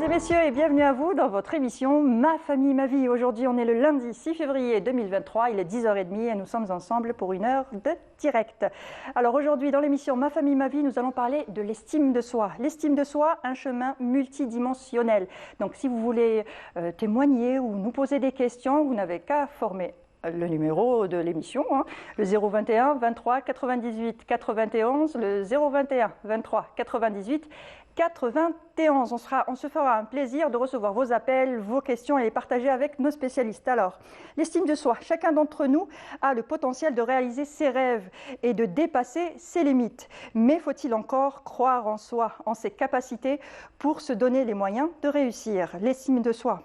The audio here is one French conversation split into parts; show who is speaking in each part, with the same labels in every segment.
Speaker 1: et messieurs, et bienvenue à vous dans votre émission Ma famille, ma vie. Aujourd'hui, on est le lundi 6 février 2023, il est 10h30 et nous sommes ensemble pour une heure de direct. Alors aujourd'hui, dans l'émission Ma famille, ma vie, nous allons parler de l'estime de soi. L'estime de soi, un chemin multidimensionnel. Donc si vous voulez témoigner ou nous poser des questions, vous n'avez qu'à former le numéro de l'émission, le 021 23 98 91, le 021 23 98 91. On se fera un plaisir de recevoir vos appels, vos questions et les partager avec nos spécialistes. Alors, l'estime de soi. Chacun d'entre nous a le potentiel de réaliser ses rêves et de dépasser ses limites. Mais faut-il encore croire en soi, en ses capacités pour se donner les moyens de réussir? L'estime de soi.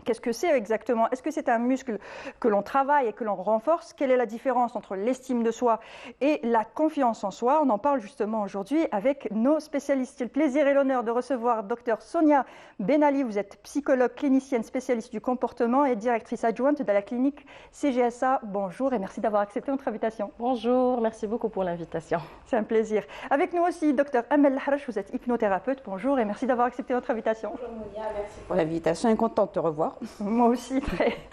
Speaker 1: Qu'est-ce que c'est exactement? Est-ce que c'est un muscle que l'on travaille et que l'on renforce? Quelle est la différence entre l'estime de soi et la confiance en soi? On en parle justement aujourd'hui avec nos spécialistes. J'ai le plaisir et l'honneur de recevoir Dr Sonia Benali. Vous êtes psychologue clinicienne spécialiste du comportement et directrice adjointe de la clinique CGSA. Bonjour et merci d'avoir accepté notre invitation.
Speaker 2: Bonjour, merci beaucoup pour l'invitation.
Speaker 1: C'est un plaisir. Avec nous aussi Dr Amel Harash, vous êtes hypnothérapeute. Bonjour et merci d'avoir accepté notre invitation.
Speaker 3: Bonjour Mounia, merci pour l'invitation et contente de te revoir.
Speaker 1: Moi aussi,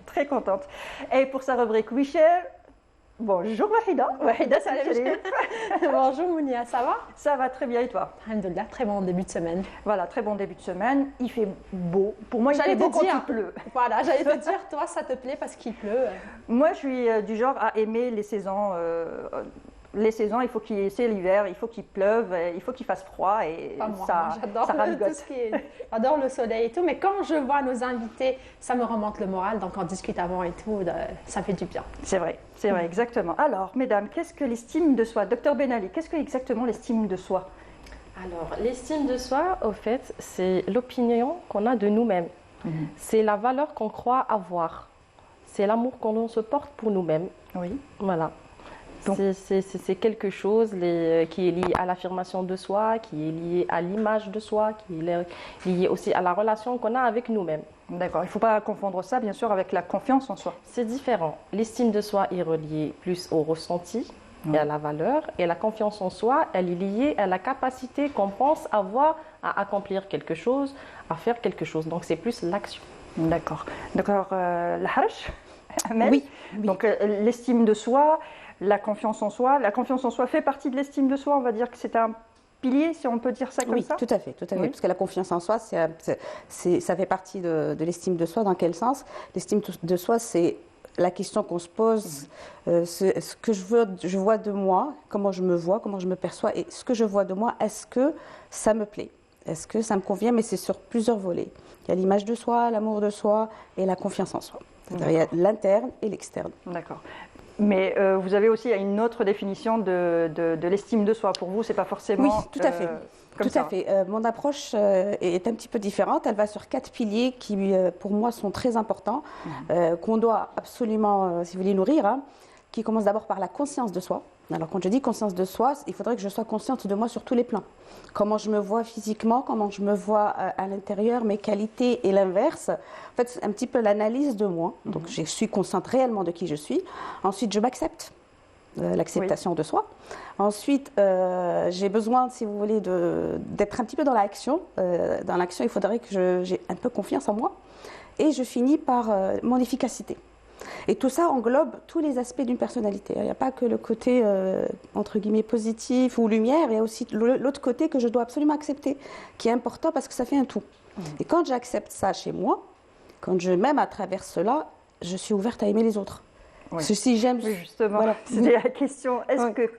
Speaker 1: très contente. Et pour sa rubrique We Share, bonjour Wahida. Wahida, salut.
Speaker 3: Bonjour Mounia, ça va?
Speaker 1: Ça va très bien et toi?
Speaker 3: Alhamdoulilah, très bon début de semaine.
Speaker 1: Voilà, très bon début de semaine. Il fait beau. Pour moi, il fait beau quand il pleut.
Speaker 3: Voilà, j'allais te dire, toi, ça te plaît parce qu'il pleut?
Speaker 1: Moi, je suis du genre à aimer les saisons. Il faut c'est l'hiver, il faut qu'il pleuve, il faut qu'il fasse froid et ça ravigote.
Speaker 3: Tout ce qui est, j'adore le soleil et tout, mais quand je vois nos invités, ça me remonte le moral, donc on discute avant et tout, ça fait du bien.
Speaker 1: C'est vrai, exactement. Alors, mesdames, qu'est-ce que l'estime de soi? Docteur Benali, qu'est-ce que exactement l'estime de soi?
Speaker 2: Alors, l'estime de soi, au fait, c'est l'opinion qu'on a de nous-mêmes. C'est la valeur qu'on croit avoir. C'est l'amour qu'on se porte pour nous-mêmes.
Speaker 1: Oui.
Speaker 2: Voilà. C'est quelque chose qui est lié à l'affirmation de soi, qui est lié à l'image de soi, qui est lié aussi à la relation qu'on a avec nous-mêmes.
Speaker 1: D'accord, il ne faut pas confondre ça, bien sûr, avec la confiance en soi.
Speaker 2: C'est différent. L'estime de soi est reliée plus au ressenti et à la valeur, et la confiance en soi, elle est liée à la capacité qu'on pense avoir à accomplir quelque chose, à faire quelque chose. Donc, c'est plus l'action.
Speaker 1: D'accord. La Harash, Amel.
Speaker 3: Oui.
Speaker 1: Donc, l'estime de soi, la confiance en soi. La confiance en soi fait partie de l'estime de soi. On va dire que c'est un pilier, si on peut dire ça comme ça.
Speaker 3: Oui, tout à fait. Oui. Parce que la confiance en soi, ça fait partie de l'estime de soi. Dans quel sens? L'estime de soi, c'est la question qu'on se pose, ce que je vois de moi, comment je me vois, comment je me perçois, et ce que je vois de moi, est-ce que ça me plaît? Est-ce que ça me convient? Mais c'est sur plusieurs volets. Il y a l'image de soi, l'amour de soi et la confiance en soi. Il y a l'interne et l'externe. D'accord.
Speaker 1: Mais vous avez aussi une autre définition de l'estime de soi. Pour vous, c'est pas forcément.
Speaker 3: Oui, tout à fait. Tout à fait. Mon approche est un petit peu différente. Elle va sur 4 piliers qui, pour moi, sont très importants, qu'on doit absolument, si vous voulez, nourrir. Qui commence d'abord par la conscience de soi. Alors, quand je dis conscience de soi, il faudrait que je sois consciente de moi sur tous les plans. Comment je me vois physiquement, comment je me vois à l'intérieur, mes qualités et l'inverse. En fait, c'est un petit peu l'analyse de moi. Donc, je suis consciente réellement de qui je suis. Ensuite, je m'accepte. L'acceptation de soi. Ensuite, j'ai besoin, si vous voulez, d'être un petit peu dans l'action. Dans l'action, il faudrait que j'ai un peu confiance en moi. Et je finis par mon efficacité. Et tout ça englobe tous les aspects d'une personnalité. Il n'y a pas que le côté, entre guillemets, positif ou lumière, il y a aussi l'autre côté que je dois absolument accepter, qui est important parce que ça fait un tout. Et quand j'accepte ça chez moi, quand je m'aime à travers cela, je suis ouverte à aimer les autres.
Speaker 1: Oui.
Speaker 3: Parce que si j'aime...
Speaker 1: Oui, justement, voilà. C'était la question. Est-ce que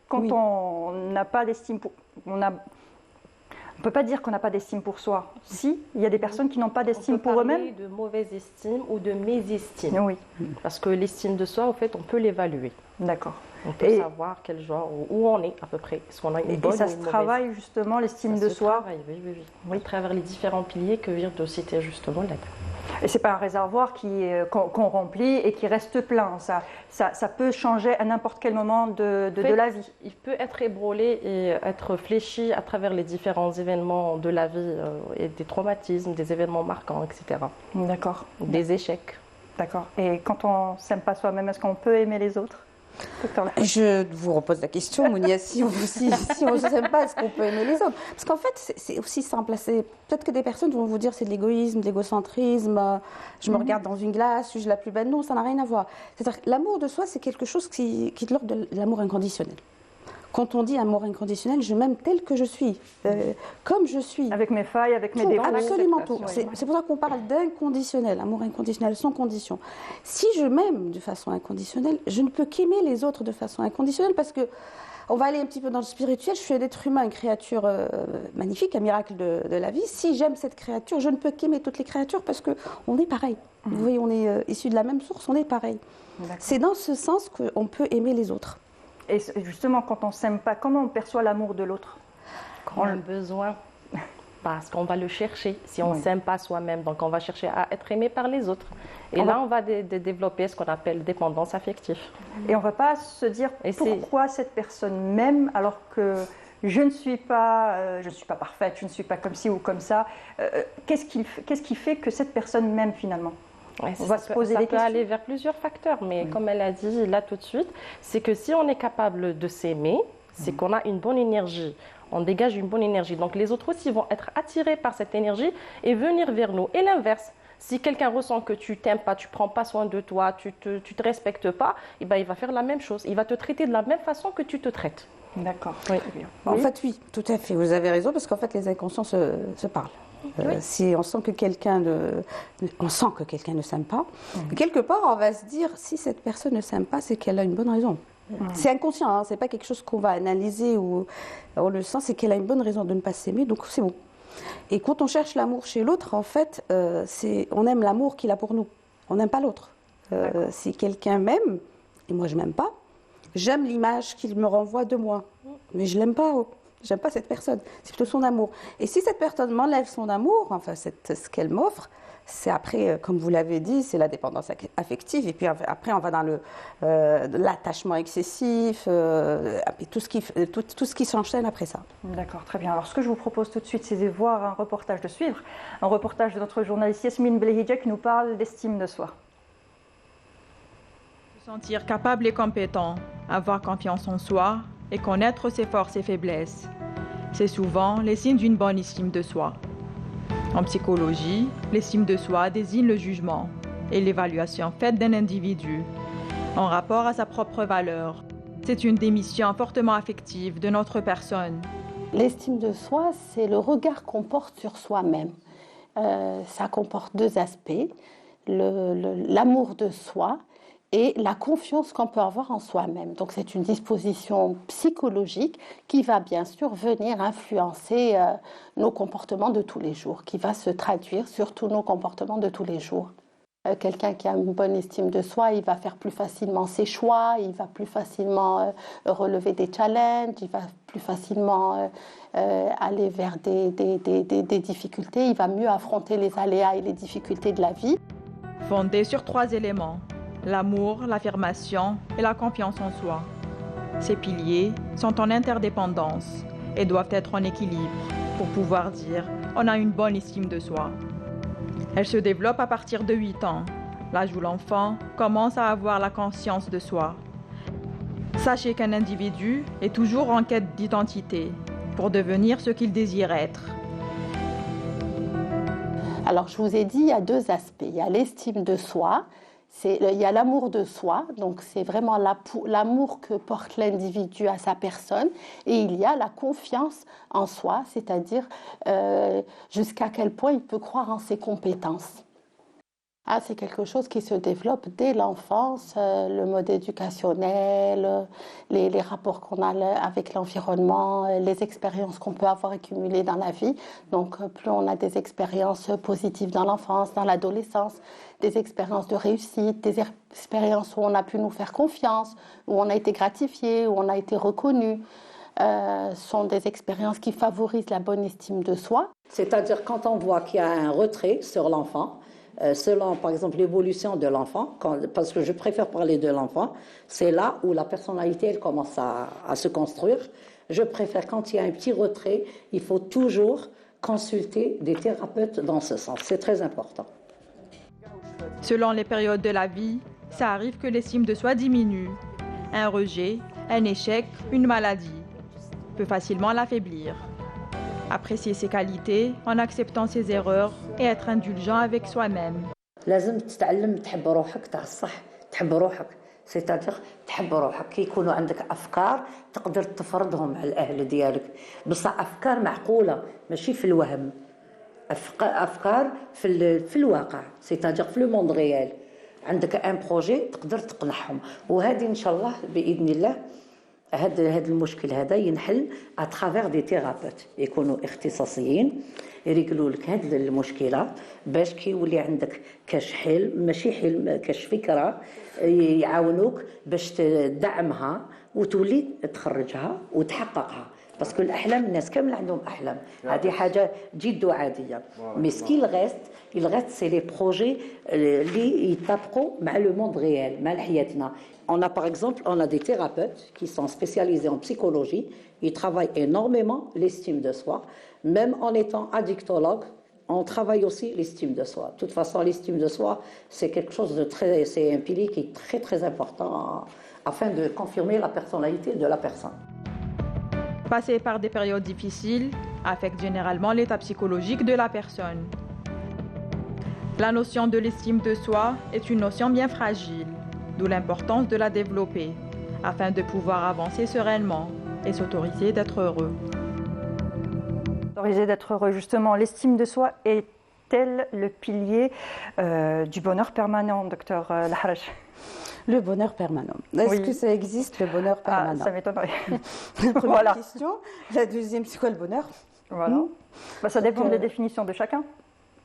Speaker 1: quand
Speaker 3: Oui.
Speaker 1: on n'a pas d'estime pour... On ne peut pas dire qu'on n'a pas d'estime pour soi. Si, il y a des personnes qui n'ont pas d'estime pour eux-mêmes.
Speaker 2: On peut parler de mauvaise estime ou de mésestime.
Speaker 1: Oui.
Speaker 2: Parce que l'estime de soi, en fait, on peut l'évaluer.
Speaker 1: D'accord.
Speaker 2: On peut savoir quel genre, où on est à peu près. Est-ce qu'on a une bonne
Speaker 1: et ça
Speaker 2: ou
Speaker 1: se
Speaker 2: une mauvaise.
Speaker 1: travaille justement, l'estime de soi.
Speaker 2: Travaille, oui. À travers les différents piliers que vient de citer justement là.
Speaker 1: Et c'est pas un réservoir qu'on remplit et qui reste plein. Ça peut changer à n'importe quel moment de la vie.
Speaker 2: Il peut être ébranlé et être fléchi à travers les différents événements de la vie et des traumatismes, des événements marquants, etc.
Speaker 1: D'accord.
Speaker 2: Des échecs.
Speaker 1: D'accord. Et quand on ne s'aime pas soi-même, est-ce qu'on peut aimer les autres?
Speaker 3: Je vous repose la question, Mounia, si on ne s'aime pas, est-ce qu'on peut aimer les autres? Parce qu'en fait, c'est aussi simple. Peut-être que des personnes vont vous dire c'est de l'égoïsme, de l'égocentrisme, je me regarde dans une glace, suis-je la plus belle? Non, ça n'a rien à voir. C'est-à-dire que l'amour de soi, c'est quelque chose qui est de l'ordre de l'amour inconditionnel. Quand on dit amour inconditionnel, je m'aime tel que je suis, comme je suis.
Speaker 1: Avec mes failles, avec mes défauts.
Speaker 3: Absolument tout. C'est pour ça qu'on parle d'inconditionnel, amour inconditionnel, sans condition. Si je m'aime de façon inconditionnelle, je ne peux qu'aimer les autres de façon inconditionnelle parce que, on va aller un petit peu dans le spirituel, je suis un être humain, une créature magnifique, un miracle de la vie. Si j'aime cette créature, je ne peux qu'aimer toutes les créatures parce qu'on est pareil. Vous voyez, on est issus de la même source, on est pareil. C'est dans ce sens qu'on peut aimer les autres.
Speaker 1: Et justement, quand on ne s'aime pas, comment on perçoit l'amour de l'autre?
Speaker 2: Quand on a besoin, parce qu'on va le chercher, si on ne s'aime pas soi-même. Donc on va chercher à être aimé par les autres. Et on va développer ce qu'on appelle dépendance affective.
Speaker 1: Et on ne va pas se dire pourquoi cette personne m'aime alors que je ne suis pas parfaite, je ne suis pas comme ci ou comme ça. Qu'est-ce qui fait que cette personne m'aime finalement?
Speaker 2: On va se poser des questions. Ça peut aller vers plusieurs facteurs, mais comme elle a dit là tout de suite, c'est que si on est capable de s'aimer, c'est qu'on a une bonne énergie, on dégage une bonne énergie. Donc les autres aussi vont être attirés par cette énergie et venir vers nous. Et l'inverse, si quelqu'un ressent que tu t'aimes pas, tu prends pas soin de toi, tu te respectes pas, et ben il va faire la même chose. Il va te traiter de la même façon que tu te traites.
Speaker 1: D'accord.
Speaker 3: Oui. En fait, oui, tout à fait. Vous avez raison parce qu'en fait, les inconscients se parlent. Si on sent que quelqu'un ne s'aime pas, quelque part on va se dire si cette personne ne s'aime pas, c'est qu'elle a une bonne raison. C'est inconscient, hein, c'est pas quelque chose qu'on va analyser ou on le sent, c'est qu'elle a une bonne raison de ne pas s'aimer, donc c'est bon. Et quand on cherche l'amour chez l'autre, en fait, on aime l'amour qu'il a pour nous. On n'aime pas l'autre. Si quelqu'un m'aime et moi je m'aime pas, j'aime l'image qu'il me renvoie de moi, mais je l'aime pas. J'aime pas cette personne, c'est plutôt son amour. Et si cette personne m'enlève son amour, enfin ce qu'elle m'offre, c'est après, comme vous l'avez dit, c'est la dépendance affective. Et puis après, on va dans l'attachement excessif, et tout ce qui s'enchaîne après ça.
Speaker 1: D'accord, très bien. Alors ce que je vous propose tout de suite, c'est de voir de suivre un reportage de notre journaliste Yasmine Belhidja qui nous parle d'estime de soi.
Speaker 4: Se sentir capable et compétent, avoir confiance en soi et connaître ses forces et faiblesses. C'est souvent les signes d'une bonne estime de soi. En psychologie, l'estime de soi désigne le jugement et l'évaluation faite d'un individu en rapport à sa propre valeur. C'est une démission fortement affective de notre personne.
Speaker 5: L'estime de soi, c'est le regard qu'on porte sur soi-même. Ça comporte deux aspects, l'amour de soi et la confiance qu'on peut avoir en soi-même. Donc c'est une disposition psychologique qui va bien sûr venir influencer nos comportements de tous les jours, qui va se traduire sur tous nos comportements de tous les jours. Quelqu'un qui a une bonne estime de soi, il va faire plus facilement ses choix, il va plus facilement relever des challenges, il va plus facilement aller vers des difficultés, il va mieux affronter les aléas et les difficultés de la vie.
Speaker 4: Fondé sur 3 éléments, l'amour, l'affirmation et la confiance en soi. Ces piliers sont en interdépendance et doivent être en équilibre pour pouvoir dire on a une bonne estime de soi. Elle se développe à partir de 8 ans, l'âge où l'enfant commence à avoir la conscience de soi. Sachez qu'un individu est toujours en quête d'identité pour devenir ce qu'il désire être.
Speaker 5: Alors je vous ai dit, il y a 2 aspects. Il y a l'estime de soi, il y a l'amour de soi, donc c'est vraiment l'amour que porte l'individu à sa personne, et il y a la confiance en soi, c'est-à-dire jusqu'à quel point il peut croire en ses compétences. C'est quelque chose qui se développe dès l'enfance, le mode éducationnel, les rapports qu'on a avec l'environnement, les expériences qu'on peut avoir accumulées dans la vie. Donc plus on a des expériences positives dans l'enfance, dans l'adolescence, des expériences de réussite, des expériences où on a pu nous faire confiance, où on a été gratifié, où on a été reconnu, sont des expériences qui favorisent la bonne estime de soi.
Speaker 6: C'est-à-dire quand on voit qu'il y a un retrait sur l'enfant, selon par exemple l'évolution de l'enfant, parce que je préfère parler de l'enfant, c'est là où la personnalité elle commence à se construire. Je préfère quand il y a un petit retrait, il faut toujours consulter des thérapeutes dans ce sens, c'est très important.
Speaker 4: Selon les périodes de la vie, ça arrive que l'estime de soi diminue. un rejet, un échec, une maladie peut facilement l'affaiblir. Apprécier ses qualités en acceptant ses erreurs et être indulgent avec soi-même.
Speaker 6: لازم تتعلم تحب روحك تاع الصح تحب روحك سيتادير تحب روحك كي يكونوا عندك افكار تقدر تفرضهم على الاهل ديالك بصح افكار معقوله ماشي في الوهم افكار في الواقع سيتادير في لو موند ريال عندك ان بروجي تقدر تقنعهم وهذه ان شاء الله باذن الله هذا المشكل هذا ينحل اترافير دي ثيرابيوت يكونوا اختصاصيين يريقلوا لك هذه المشكله باش كيولي عندك كاش حلم ماشي حلم كاش فكره يعاونوك باش تدعمها وتولي تخرجها وتحققها باسكو الاحلام الناس كامل عندهم احلام هذه حاجه جد عاديه مي سكي الغيست سي لي بروجي اللي يطابقوا مع لو موند ريال مع حياتنا. On a par exemple des thérapeutes qui sont spécialisés en psychologie, ils travaillent énormément l'estime de soi, même en étant addictologue, on travaille aussi l'estime de soi. De toute façon, l'estime de soi, c'est quelque chose de c'est un pilier qui est très très important afin de confirmer la personnalité de la personne.
Speaker 4: Passer par des périodes difficiles affecte généralement l'état psychologique de la personne. La notion de l'estime de soi est une notion bien fragile, d'où l'importance de la développer, afin de pouvoir avancer sereinement et s'autoriser d'être heureux.
Speaker 1: S'autoriser d'être heureux, justement, l'estime de soi est-elle le pilier du bonheur permanent, docteur Lahraj?
Speaker 3: Le bonheur permanent. Est-ce que ça existe, le bonheur permanent?
Speaker 1: Ça m'étonnerait.
Speaker 3: La première question. La deuxième, c'est quoi le bonheur?
Speaker 1: Voilà. Ça dépend des définitions de chacun.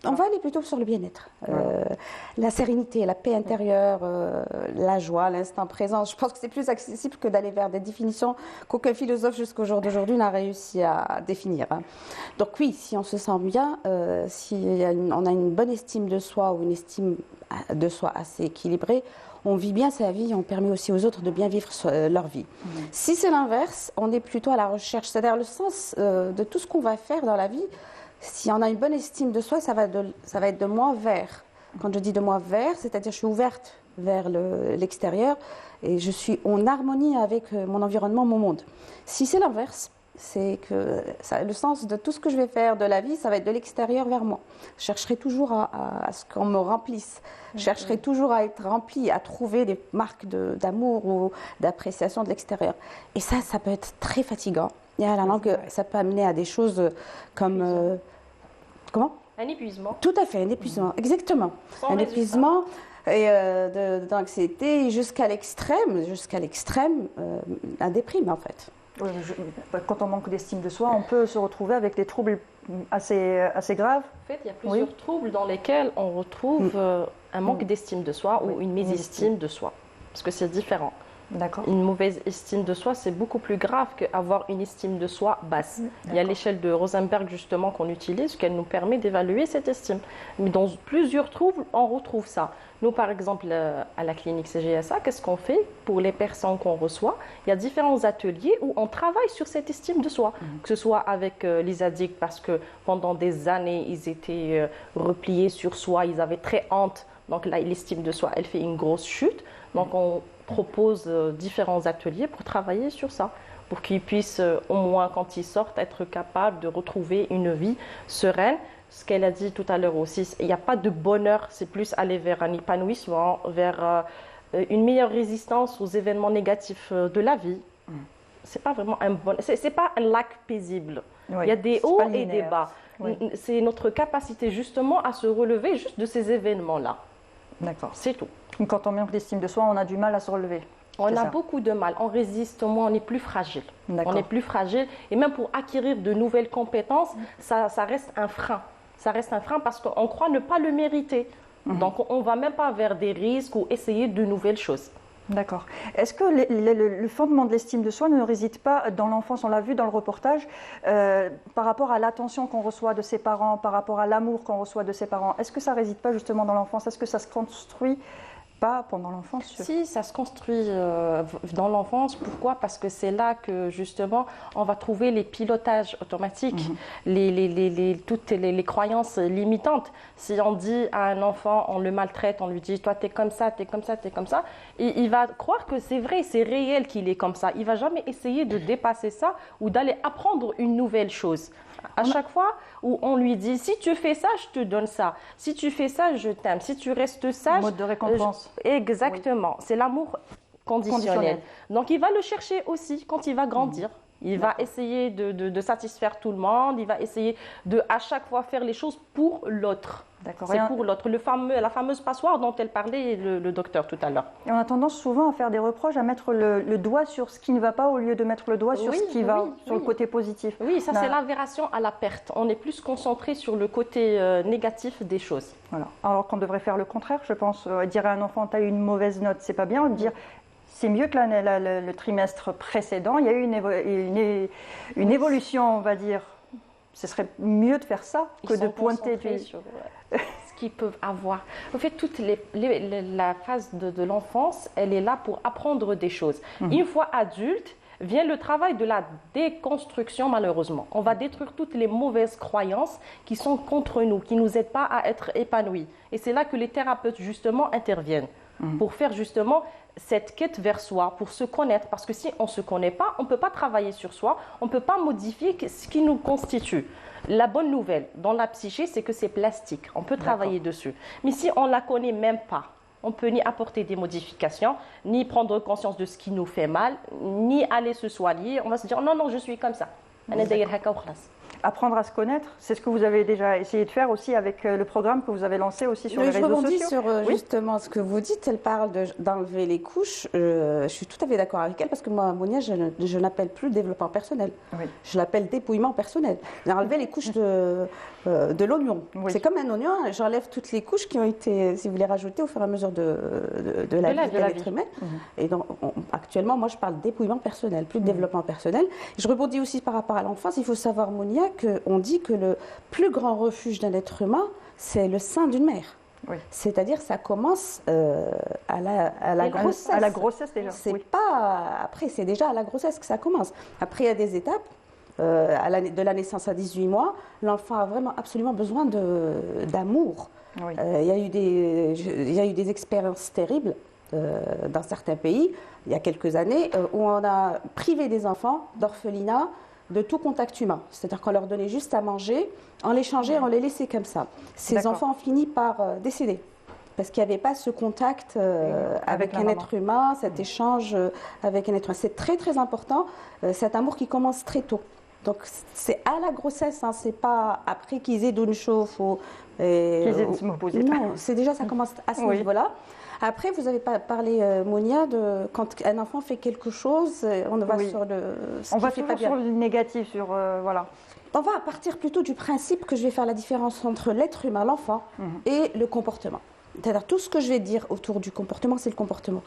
Speaker 3: On va aller plutôt sur le bien-être. La sérénité, la paix intérieure, la joie, l'instant présent. Je pense que c'est plus accessible que d'aller vers des définitions qu'aucun philosophe jusqu'au jour d'aujourd'hui n'a réussi à définir. Donc oui, si on se sent bien, si on a une bonne estime de soi ou une estime de soi assez équilibrée, on vit bien sa vie, on permet aussi aux autres de bien vivre leur vie. Si c'est l'inverse, on est plutôt à la recherche, c'est-à-dire le sens de tout ce qu'on va faire dans la vie. Si on a une bonne estime de soi, ça va être de moi vers. Quand je dis de moi vers, c'est-à-dire je suis ouverte vers l'extérieur et je suis en harmonie avec mon environnement, mon monde. Si c'est l'inverse, c'est que le sens de tout ce que je vais faire de la vie, ça va être de l'extérieur vers moi. Je chercherai toujours à ce qu'on me remplisse. Je chercherai toujours à être remplie, à trouver des marques d'amour ou d'appréciation de l'extérieur. Et ça peut être très fatigant. Et à la langue, ça peut amener à des choses comme... comment?
Speaker 2: Un épuisement.
Speaker 3: Tout à fait, un épuisement, exactement. Un épuisement et d'anxiété jusqu'à l'extrême, la déprime en fait.
Speaker 1: Oui, quand on manque d'estime de soi, on peut se retrouver avec des troubles assez graves.
Speaker 2: En fait, il y a plusieurs troubles dans lesquels on retrouve un manque d'estime de soi ou une mésestime de soi, parce que c'est différent.
Speaker 1: D'accord.
Speaker 2: Une mauvaise estime de soi, c'est beaucoup plus grave qu'avoir une estime de soi basse. Il y a l'échelle de Rosenberg justement qu'on utilise, qu'elle nous permet d'évaluer cette estime. Mais dans plusieurs troubles, on retrouve ça. Nous, par exemple, à la clinique CGSA, qu'est-ce qu'on fait pour les personnes qu'on reçoit? Il y a différents ateliers où on travaille sur cette estime de soi, que ce soit avec les addicts, parce que pendant des années, ils étaient repliés sur soi, ils avaient très honte. Donc là, l'estime de soi, elle fait une grosse chute. Donc on propose différents ateliers pour travailler sur ça, pour qu'ils puissent au moins quand ils sortent être capables de retrouver une vie sereine. Ce qu'elle a dit tout à l'heure aussi, il n'y a pas de bonheur, c'est plus aller vers un épanouissement, vers une meilleure résistance aux événements négatifs de la vie. C'est pas vraiment un bonheur, c'est pas un lac paisible. Il y a des hauts et des bas. C'est notre capacité justement à se relever juste de ces événements-là.
Speaker 1: D'accord.
Speaker 2: C'est tout.
Speaker 1: Quand on manque d'estime de soi, on a du mal à se relever.
Speaker 2: On a beaucoup de mal, on résiste moins, on est plus fragile. On est plus fragile et même pour acquérir de nouvelles compétences, ça reste un frein. Ça reste un frein parce qu'on croit ne pas le mériter. Donc on ne va même pas vers des risques ou essayer de nouvelles choses.
Speaker 1: D'accord. Est-ce que le fondement de l'estime de soi ne réside pas dans l'enfance? On l'a vu dans le reportage, par rapport à l'attention qu'on reçoit de ses parents, par rapport à l'amour qu'on reçoit de ses parents. Est-ce que ça ne réside pas justement dans l'enfance? Est-ce que ça se construit pas pendant l'enfance.
Speaker 2: Si, ça se construit dans l'enfance. Pourquoi? Parce que c'est là que, justement, on va trouver les pilotages automatiques, toutes les croyances limitantes. Si on dit à un enfant, on le maltraite, on lui dit « toi, t'es comme ça, t'es comme ça, t'es comme ça », il va croire que c'est vrai, c'est réel qu'il est comme ça. Il ne va jamais essayer de dépasser ça ou d'aller apprendre une nouvelle chose. À chaque fois où on lui dit, si tu fais ça, je te donne ça. Si tu fais ça, je t'aime. Si tu restes sage...
Speaker 1: Mode de récompense.
Speaker 2: Exactement. Oui. C'est l'amour conditionnel. Donc, il va le chercher aussi quand il va grandir. Il va essayer de satisfaire tout le monde. Il va essayer de, à chaque fois, faire les choses pour l'autre. C'est pour l'autre. La fameuse passoire dont elle parlait le docteur tout à l'heure.
Speaker 1: Et on a tendance souvent à faire des reproches, à mettre le doigt sur ce qui ne va pas au lieu de mettre le doigt sur ce qui va, sur le côté positif.
Speaker 2: Oui, ça c'est l'avération à la perte. On est plus concentré sur le côté négatif des choses.
Speaker 1: Voilà. Alors qu'on devrait faire le contraire, je pense. Dire à un enfant, tu as eu une mauvaise note, c'est pas bien. Dire, c'est mieux que le trimestre précédent. Il y a eu une évolution, on va dire. Ce serait mieux de faire ça que de pointer
Speaker 2: sur ce qu'ils peuvent avoir. En fait, la phase de l'enfance, elle est là pour apprendre des choses. Une fois adulte, vient le travail de la déconstruction, malheureusement. On va détruire toutes les mauvaises croyances qui sont contre nous, qui ne nous aident pas à être épanouis. Et c'est là que les thérapeutes, justement, interviennent pour faire, justement, cette quête vers soi, pour se connaître. Parce que si on ne se connaît pas, on ne peut pas travailler sur soi, on ne peut pas modifier ce qui nous constitue. La bonne nouvelle dans la psyché, c'est que c'est plastique. On peut travailler dessus. Mais si on ne la connaît même pas, on ne peut ni apporter des modifications, ni prendre conscience de ce qui nous fait mal, ni aller se soigner. On va se dire, non, je suis comme ça.
Speaker 1: Apprendre à se connaître, c'est ce que vous avez déjà essayé de faire aussi avec le programme que vous avez lancé aussi sur les réseaux sociaux.
Speaker 3: Je rebondis sur justement ce que vous dites. Elle parle d'enlever les couches. Je suis tout à fait d'accord avec elle parce que moi, Monia, je n'appelle plus développement personnel. Je l'appelle dépouillement personnel. Enlever les couches de l'oignon. C'est comme un oignon. J'enlève toutes les couches qui ont été, si vous voulez, rajoutées au fur et à mesure de la vie de l'être humain. Et donc, actuellement, moi, je parle dépouillement personnel, plus de développement personnel. Je rebondis aussi par rapport à l'enfance. Il faut savoir, Monia, qu'on dit que le plus grand refuge d'un être humain, c'est le sein d'une mère. C'est-à-dire, ça commence à la grossesse.
Speaker 1: À la grossesse déjà.
Speaker 3: Après, c'est déjà à la grossesse que ça commence. Après, il y a des étapes. De la naissance à 18 mois, l'enfant a vraiment absolument besoin d'amour. Il y a eu des expériences terribles dans certains pays, il y a quelques années, où on a privé des enfants d'orphelinat, de tout contact humain. C'est-à-dire qu'on leur donnait juste à manger, on les changeait, on les laissait comme ça. Ces enfants ont fini par décéder. Parce qu'il n'y avait pas ce contact avec un être humain, cet échange avec un être humain. C'est très très important, cet amour qui commence très tôt. Donc c'est à la grossesse, hein, c'est pas après qu'ils aient d'une chauffe ou... Non, c'est déjà, ça commence à ce niveau-là. Après, vous avez parlé, Monia, de quand un enfant fait quelque chose, on va sur le...
Speaker 1: On va toujours sur le négatif, sur... voilà.
Speaker 3: On va partir plutôt du principe que je vais faire la différence entre l'être humain, l'enfant, et le comportement. C'est-à-dire, tout ce que je vais dire autour du comportement, c'est le comportement.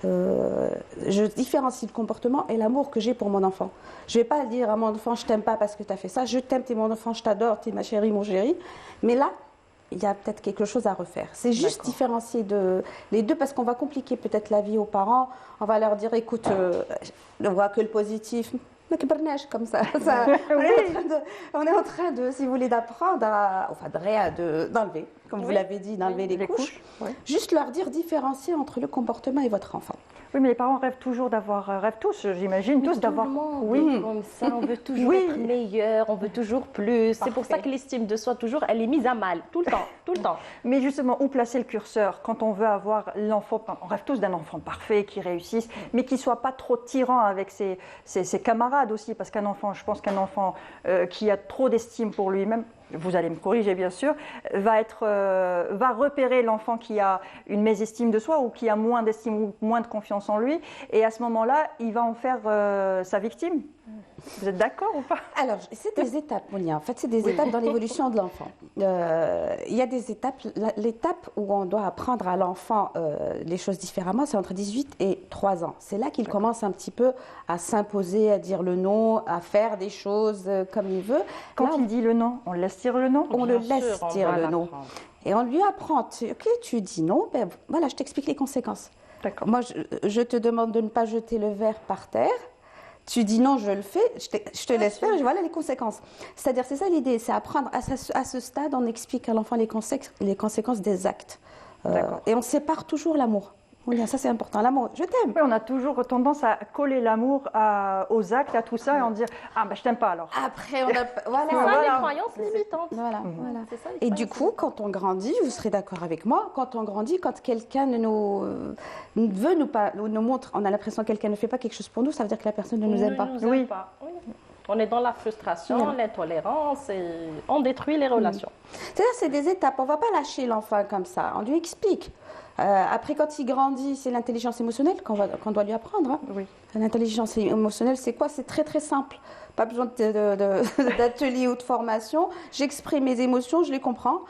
Speaker 3: Je différencie le comportement et l'amour que j'ai pour mon enfant. Je ne vais pas dire à mon enfant, je t'aime pas parce que tu as fait ça, je t'aime, tu es mon enfant, je t'adore, tu es ma chérie, mon chéri. Mais là, il y a peut-être quelque chose à refaire. C'est juste différencier les deux parce qu'on va compliquer peut-être la vie aux parents. On va leur dire, écoute, on voit que le positif. Comme ça. On est en train de, si vous voulez, d'apprendre d'enlever, comme vous l'avez dit, d'enlever les couches. Juste leur dire différencier entre le comportement et votre enfant.
Speaker 1: Oui, mais les parents rêvent tous, j'imagine, tous d'avoir...
Speaker 2: Oui, comme ça, on veut toujours être meilleur, on veut toujours plus. C'est pour ça que l'estime de soi, toujours, elle est mise à mal, tout le temps.
Speaker 1: Mais justement, où placer le curseur quand on veut avoir l'enfant? On rêve tous d'un enfant parfait, qui réussisse, mais qui ne soit pas trop tyran avec ses camarades aussi, parce qu'un enfant, je pense qu'un enfant qui a trop d'estime pour lui-même, vous allez me corriger bien sûr, va repérer l'enfant qui a une mésestime de soi ou qui a moins d'estime ou moins de confiance en lui, et à ce moment-là, il va en faire sa victime. Vous êtes d'accord ou pas?
Speaker 3: Alors, c'est des étapes, Mounia. En fait, c'est des étapes dans l'évolution de l'enfant. Il y a des étapes. L'étape où on doit apprendre à l'enfant les choses différemment, c'est entre 18 et 3 ans. C'est là qu'il commence un petit peu à s'imposer, à dire le non, à faire des choses comme il veut.
Speaker 1: Quand
Speaker 3: Là,
Speaker 1: il dit le non, on le laisse dire le non?
Speaker 3: on le
Speaker 2: Bien
Speaker 3: laisse
Speaker 2: sûr, on
Speaker 3: dire
Speaker 2: va
Speaker 3: le non.
Speaker 2: l'apprendre.
Speaker 3: Et on lui apprend. Ok, tu dis non, ben voilà, je t'explique les conséquences.
Speaker 1: D'accord.
Speaker 3: Moi, je te demande de ne pas jeter le verre par terre. Tu dis non, je le fais, je te laisse faire et voilà les conséquences. C'est-à-dire, c'est ça l'idée, c'est apprendre à ce stade, on explique à l'enfant les conséquences des actes. Et on sépare toujours l'amour. Oui, ça c'est important, l'amour, je t'aime.
Speaker 1: Oui, on a toujours tendance à coller l'amour aux actes, à tout ça, et on dit ah ben je t'aime pas alors.
Speaker 3: Après, on a... Voilà.
Speaker 2: C'est ça
Speaker 1: Voilà.
Speaker 2: les croyances limitantes.
Speaker 3: Voilà.
Speaker 2: C'est ça, les
Speaker 3: Et
Speaker 2: croyances
Speaker 3: du coup, quand on grandit, vous serez d'accord avec moi, quand on grandit, quand quelqu'un nous montre, on a l'impression que quelqu'un ne fait pas quelque chose pour nous, ça veut dire que la personne ne nous aime pas.
Speaker 2: Ne nous aime pas. Oui. On est dans la frustration, l'intolérance et on détruit les relations.
Speaker 3: C'est-à-dire, c'est des étapes. On ne va pas lâcher l'enfant comme ça. On lui explique. Après, quand il grandit, c'est l'intelligence émotionnelle qu'on doit lui apprendre. Hein.
Speaker 1: Oui.
Speaker 3: L'intelligence émotionnelle, c'est quoi? C'est très, très simple. Pas besoin d'atelier ou de formation. J'exprime mes émotions, je les comprends.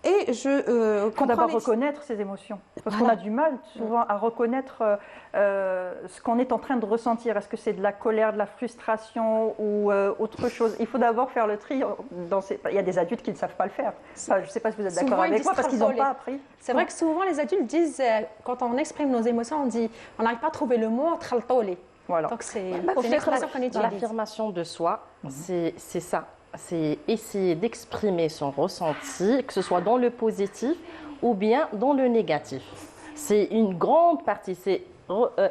Speaker 3: Et je
Speaker 1: Il faut d'abord reconnaître ses émotions. Parce qu'on a du mal souvent à reconnaître ce qu'on est en train de ressentir. Est-ce que c'est de la colère, de la frustration ou autre chose? Il faut d'abord faire le tri. Il y a des adultes qui ne savent pas le faire. Enfin, je ne sais pas si vous êtes d'accord avec moi parce qu'ils n'ont pas appris.
Speaker 7: C'est vrai que souvent les adultes disent, quand on exprime nos émotions, on dit on n'arrive pas à trouver le mot, traltolé.
Speaker 1: Voilà.
Speaker 7: Donc c'est une expression qu'on utilise.
Speaker 2: L'affirmation de soi, c'est ça. C'est essayer d'exprimer son ressenti, que ce soit dans le positif ou bien dans le négatif. C'est une grande partie, c'est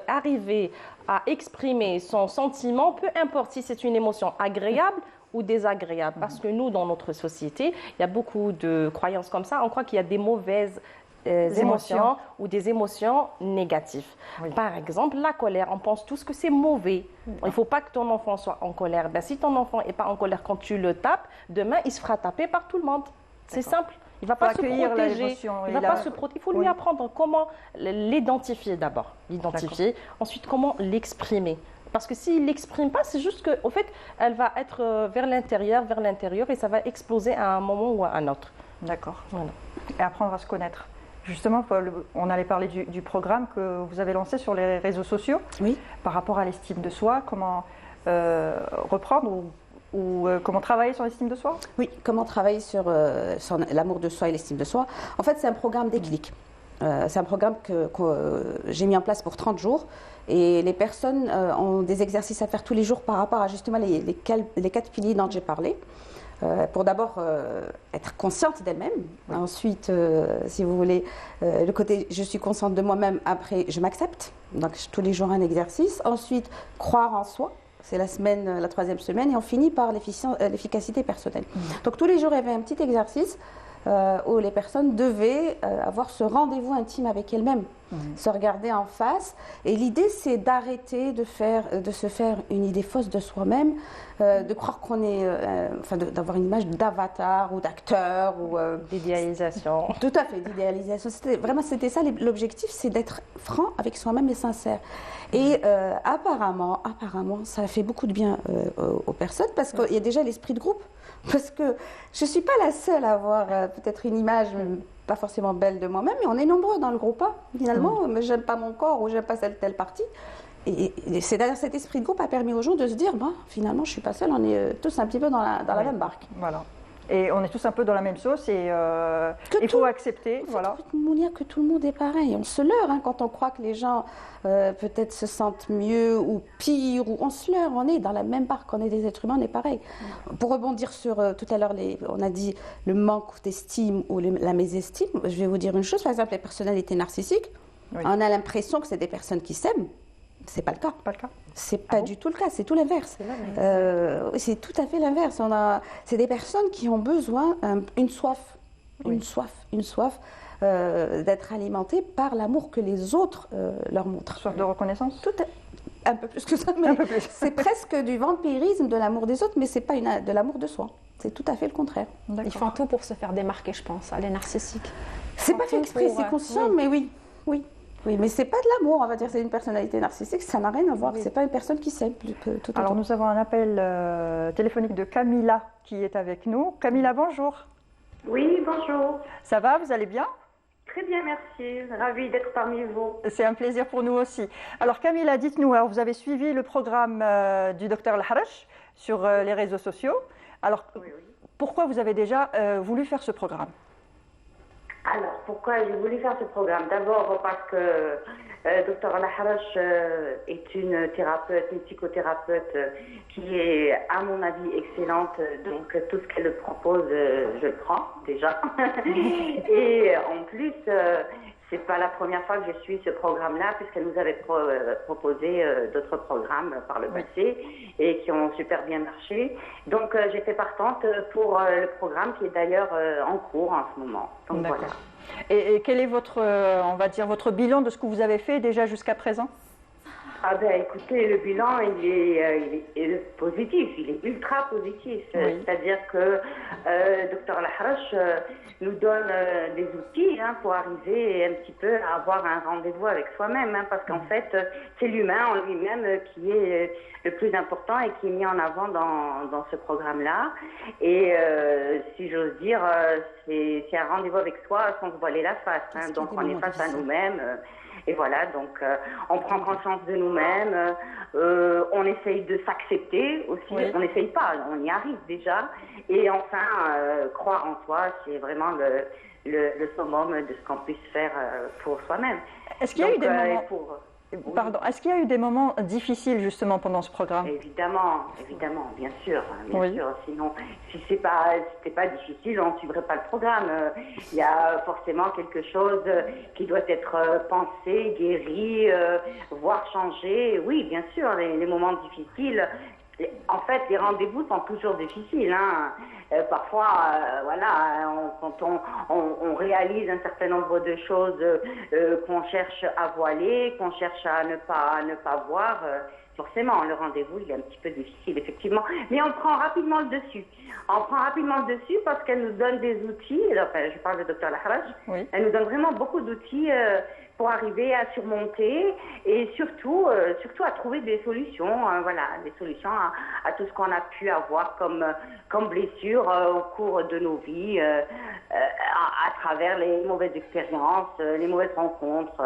Speaker 2: arriver à exprimer son sentiment, peu importe si c'est une émotion agréable ou désagréable. Parce que nous, dans notre société, il y a beaucoup de croyances comme ça. On croit qu'il y a des mauvaises émotions ou des émotions négatives. Oui. Par exemple, la colère, on pense tous que c'est mauvais. Il ne faut pas que ton enfant soit en colère. Ben, si ton enfant n'est pas en colère quand tu le tapes, demain, il se fera taper par tout le monde. C'est simple. Il ne va pas se protéger. Il faut lui apprendre comment l'identifier d'abord. L'identifier. Ensuite, comment l'exprimer. Parce que s'il ne l'exprime pas, c'est juste qu'au fait, elle va être vers l'intérieur et ça va exploser à un moment ou à un autre.
Speaker 1: D'accord. Voilà. Et apprendre à se connaître. Justement, on allait parler du programme que vous avez lancé sur les réseaux sociaux.
Speaker 3: Oui.
Speaker 1: Par rapport à l'estime de soi, comment reprendre ou comment travailler sur l'estime de soi?
Speaker 3: Oui, comment travailler sur l'amour de soi et l'estime de soi. En fait, c'est un programme déclic. C'est un programme que j'ai mis en place pour 30 jours. Et les personnes ont des exercices à faire tous les jours par rapport à justement les 4 piliers dont j'ai parlé. Pour d'abord être consciente d'elle-même. Oui. Ensuite, si vous voulez, le côté je suis consciente de moi-même, après je m'accepte. Donc tous les jours un exercice. Ensuite, croire en soi. C'est la 3e semaine. Et on finit par l'efficacité personnelle. Donc tous les jours, il y avait un petit exercice où les personnes devaient avoir ce rendez-vous intime avec elles-mêmes, se regarder en face. Et l'idée, c'est d'arrêter de se faire une idée fausse de soi-même, de croire qu'on est, d'avoir une image d'avatar ou d'acteur ou
Speaker 2: d'idéalisation.
Speaker 3: Tout à fait, d'idéalisation. C'était ça l'objectif, c'est d'être franc avec soi-même et sincère. Et apparemment, ça fait beaucoup de bien aux personnes parce qu'il y a déjà l'esprit de groupe. Parce que je ne suis pas la seule à avoir peut-être une image pas forcément belle de moi-même, mais on est nombreux dans le groupe. Hein, finalement, mais j'aime pas mon corps ou j'aime pas telle partie. Et c'est d'ailleurs cet esprit de groupe a permis aux gens de se dire, finalement, je ne suis pas seule, on est tous un petit peu dans la même barque.
Speaker 1: Voilà. Et on est tous un peu dans la même sauce et il faut accepter. Voilà.
Speaker 3: Mounia, que tout le monde est pareil. On se leurre quand on croit que les gens peut-être se sentent mieux ou pire. Ou on se leurre, on est dans la même barque, on est des êtres humains, on est pareil. Pour rebondir sur tout à l'heure, on a dit le manque d'estime ou la mésestime. Je vais vous dire une chose, par exemple, les personnalités narcissiques, on a l'impression que c'est des personnes qui s'aiment. C'est pas le cas.
Speaker 1: Pas le cas.
Speaker 3: C'est pas du tout le cas, c'est tout l'inverse. C'est tout à fait l'inverse. C'est des personnes qui ont besoin une soif d'être alimentées par l'amour que les autres leur montrent.
Speaker 1: Soif de reconnaissance.
Speaker 3: Un peu plus que ça, mais c'est presque du vampirisme de l'amour des autres, mais c'est pas de l'amour de soi. C'est tout à fait le contraire.
Speaker 7: Ils font tout pour se faire démarquer, je pense, les narcissiques.
Speaker 3: C'est pas fait exprès, c'est conscient, mais oui. Oui, mais c'est pas de l'amour, on va dire, c'est une personnalité narcissique, ça n'a rien à voir, c'est pas une personne qui s'aime.
Speaker 1: Alors nous avons un appel téléphonique de Camilla qui est avec nous. Camilla, bonjour.
Speaker 8: Oui, bonjour.
Speaker 1: Ça va, vous allez bien?
Speaker 8: Très bien, merci. Ravie d'être parmi vous.
Speaker 1: C'est un plaisir pour nous aussi. Alors Camilla, dites-nous, alors, vous avez suivi le programme du docteur Al-Harash sur les réseaux sociaux. Alors, pourquoi vous avez déjà voulu faire ce programme?
Speaker 8: Alors, pourquoi j'ai voulu faire ce programme? D'abord parce que Dr Al-Harash est une thérapeute, une psychothérapeute qui est, à mon avis, excellente. Donc, tout ce qu'elle propose, je le prends déjà. Et en plus, c'est pas la première fois que je suis ce programme-là, puisqu'elle nous avait proposé d'autres programmes par le passé et qui ont super bien marché. Donc, j'étais partante pour le programme qui est d'ailleurs en cours en ce moment. Donc, voilà.
Speaker 1: Et quel est votre, on va dire, votre bilan de ce que vous avez fait déjà jusqu'à présent?
Speaker 8: Ah ben écoutez, le bilan il est positif, il est ultra positif. C'est-à-dire que Dr Al-Harash nous donne des outils pour arriver un petit peu à avoir un rendez-vous avec soi-même, parce qu'en fait c'est l'humain en lui-même qui est le plus important et qui est mis en avant dans ce programme-là. Et si j'ose dire, c'est un rendez-vous avec soi sans se voiler la face. Donc on est face à nous-mêmes. Et voilà, donc on prend conscience de nous-mêmes, on essaye de s'accepter aussi, on n'essaye pas, on y arrive déjà. Et enfin, croire en soi, c'est vraiment le summum de ce qu'on puisse faire pour soi-même.
Speaker 1: Est-ce qu'il y a eu des moments... Pardon, est-ce qu'il y a eu des moments difficiles justement pendant ce programme?
Speaker 8: Évidemment, bien sûr. Sinon, si c'était pas difficile, on ne suivrait pas le programme. Il y a forcément quelque chose qui doit être pensé, guéri, voire changé. Oui, bien sûr, les moments difficiles. En fait, les rendez-vous sont toujours difficiles. Parfois, quand on réalise un certain nombre de choses qu'on cherche à voiler, qu'on cherche à ne pas voir, forcément, le rendez-vous, il est un petit peu difficile, effectivement. Mais on prend rapidement le dessus. On prend rapidement le dessus parce qu'elle nous donne des outils. Enfin, je parle de Dr Al-Harash. Elle nous donne vraiment beaucoup d'outils pour arriver à surmonter et surtout à trouver des solutions, des solutions à tout ce qu'on a pu avoir comme blessure au cours de nos vies, à travers les mauvaises expériences, les mauvaises rencontres,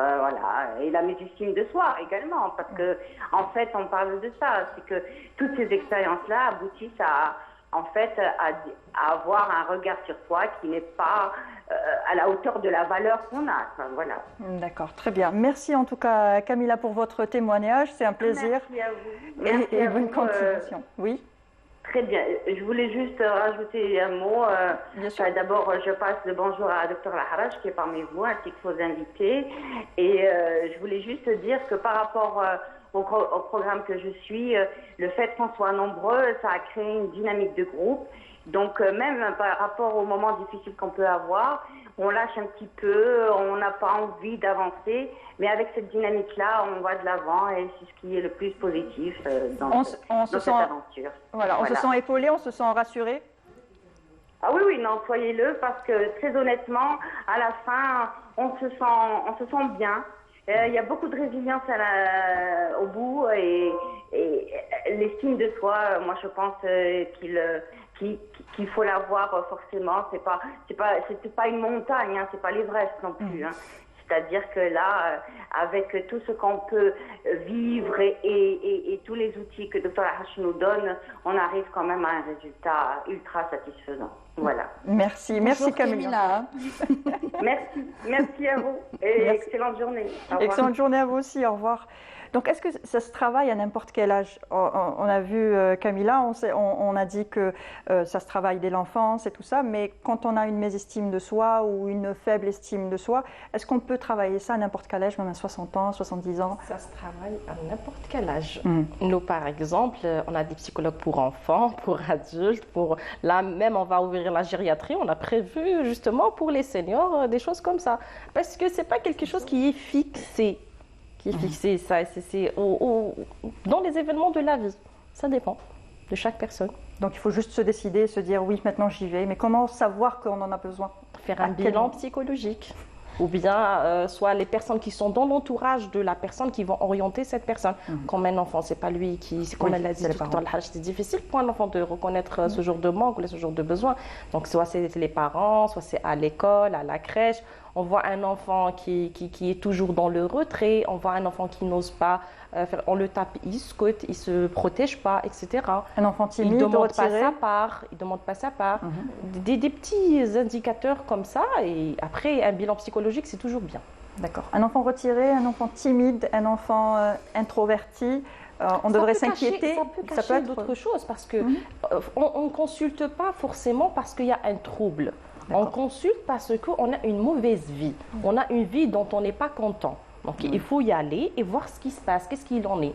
Speaker 8: et la mésestime de soi également, parce que en fait on parle de ça, c'est que toutes ces expériences-là aboutissent à avoir un regard sur soi qui n'est pas à la hauteur de la valeur qu'on a. Voilà.
Speaker 1: D'accord, très bien. Merci en tout cas Camilla pour votre témoignage, c'est un plaisir.
Speaker 8: Merci à vous.
Speaker 1: Et bonne continuation. Oui.
Speaker 8: Très bien. Je voulais juste rajouter un mot. D'abord, je passe le bonjour à Dr Al-Harash qui est parmi vous, ainsi que vos invités. Et je voulais juste dire que par rapport au programme que je suis, le fait qu'on soit nombreux, ça a créé une dynamique de groupe. Donc même par rapport aux moments difficiles qu'on peut avoir, on lâche un petit peu, on n'a pas envie d'avancer, mais avec cette dynamique-là, on va de l'avant et c'est ce qui est le plus positif dans cette aventure.
Speaker 1: On se sent épaulé, on se sent rassuré.
Speaker 8: Ah oui, non, soyez-le, parce que très honnêtement, à la fin, on se sent bien. Il y a beaucoup de résilience au bout et l'estime de soi, moi je pense qu'il faut l'avoir forcément. C'est pas une montagne, c'est pas l'Everest non plus. C'est-à-dire que là, avec tout ce qu'on peut vivre et tous les outils que Dr Al-Harash nous donne, on arrive quand même à un résultat ultra satisfaisant. Voilà.
Speaker 1: Merci Camilla.
Speaker 8: Merci à vous et excellente journée.
Speaker 1: Excellente journée à vous aussi, au revoir. Donc, est-ce que ça se travaille à n'importe quel âge? On a vu Camilla, on a dit que ça se travaille dès l'enfance et tout ça, mais quand on a une mésestime de soi ou une faible estime de soi, est-ce qu'on peut travailler ça à n'importe quel âge, même à 60 ans, 70 ans?
Speaker 2: Ça se travaille à n'importe quel âge. Nous, par exemple, on a des psychologues pour enfants, pour adultes, là même on va ouvrir la gériatrie, on a prévu justement pour les seniors des choses comme ça. Parce que c'est pas quelque chose qui est fixé. Ça, c'est dans les événements de la vie. Ça dépend de chaque personne.
Speaker 1: Donc il faut juste se décider, se dire oui, maintenant j'y vais. Mais comment savoir qu'on en a besoin?
Speaker 2: Faire un bilan psychologique. ou bien soit les personnes qui sont dans l'entourage de la personne qui vont orienter cette personne. Comme un enfant, c'est pas lui qui, comme elle l'a dit tout à l'heure, c'est difficile pour un enfant de reconnaître ce genre de manque ou ce genre de besoin. Donc soit c'est les parents, soit c'est à l'école, à la crèche. On voit un enfant qui est toujours dans le retrait, on voit un enfant qui n'ose pas faire, on le tape, il scoute, il se protège pas, etc.
Speaker 1: Un enfant timide,
Speaker 2: il demande
Speaker 1: retiré.
Speaker 2: pas sa part, il demande pas sa part. Des petits indicateurs comme ça, et après un bilan psychologique, c'est toujours bien.
Speaker 1: D'accord. Un enfant retiré, un enfant timide, un enfant introverti. On devrait s'inquiéter.
Speaker 2: Ça peut être d'autres choses parce que on ne consulte pas forcément parce qu'il y a un trouble. On consulte parce qu'on a une mauvaise vie. On a une vie dont on n'est pas content. Donc il faut y aller et voir ce qui se passe, qu'est-ce qu'il en est.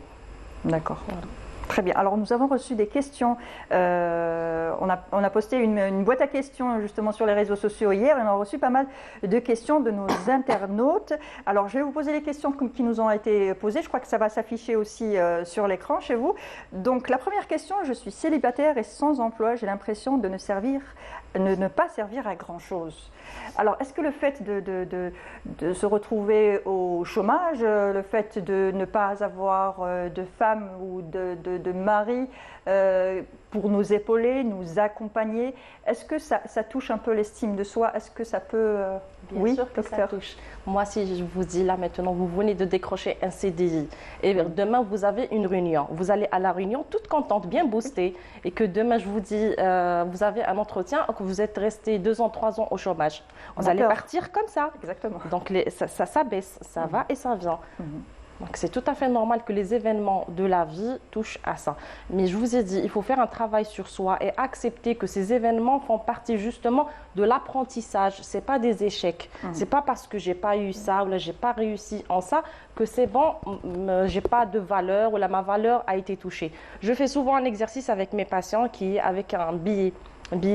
Speaker 1: D'accord. Voilà. Très bien. Alors nous avons reçu des questions. On a posté une boîte à questions justement sur les réseaux sociaux hier et on a reçu pas mal de questions de nos internautes. Alors je vais vous poser les questions qui nous ont été posées. Je crois que ça va s'afficher aussi sur l'écran chez vous. Donc la première question, je suis célibataire et sans emploi. J'ai l'impression de ne pas servir à grand chose. Alors, est-ce que le fait de se retrouver au chômage, le fait de ne pas avoir de femme ou de mari pour nous épauler, nous accompagner, est-ce que ça touche un peu l'estime de soi? Est-ce que ça peut...
Speaker 2: Bien sûr que ça touche. Moi, si je vous dis là maintenant, vous venez de décrocher un CDI et demain vous avez une réunion, vous allez à la réunion toute contente, bien boostée, et que demain je vous dis, vous avez un entretien, que vous êtes resté 2 ans, 3 ans au chômage. Vous allez partir comme ça.
Speaker 1: Exactement.
Speaker 2: Donc ça baisse, ça va et ça vient. Donc c'est tout à fait normal que les événements de la vie touchent à ça. Mais je vous ai dit, il faut faire un travail sur soi et accepter que ces événements font partie justement de l'apprentissage. Ce n'est pas des échecs. Ce n'est pas parce que je n'ai pas eu ça ou là je n'ai pas réussi en ça que c'est bon, je n'ai pas de valeur ou là ma valeur a été touchée. Je fais souvent un exercice avec mes patients qui est avec un billet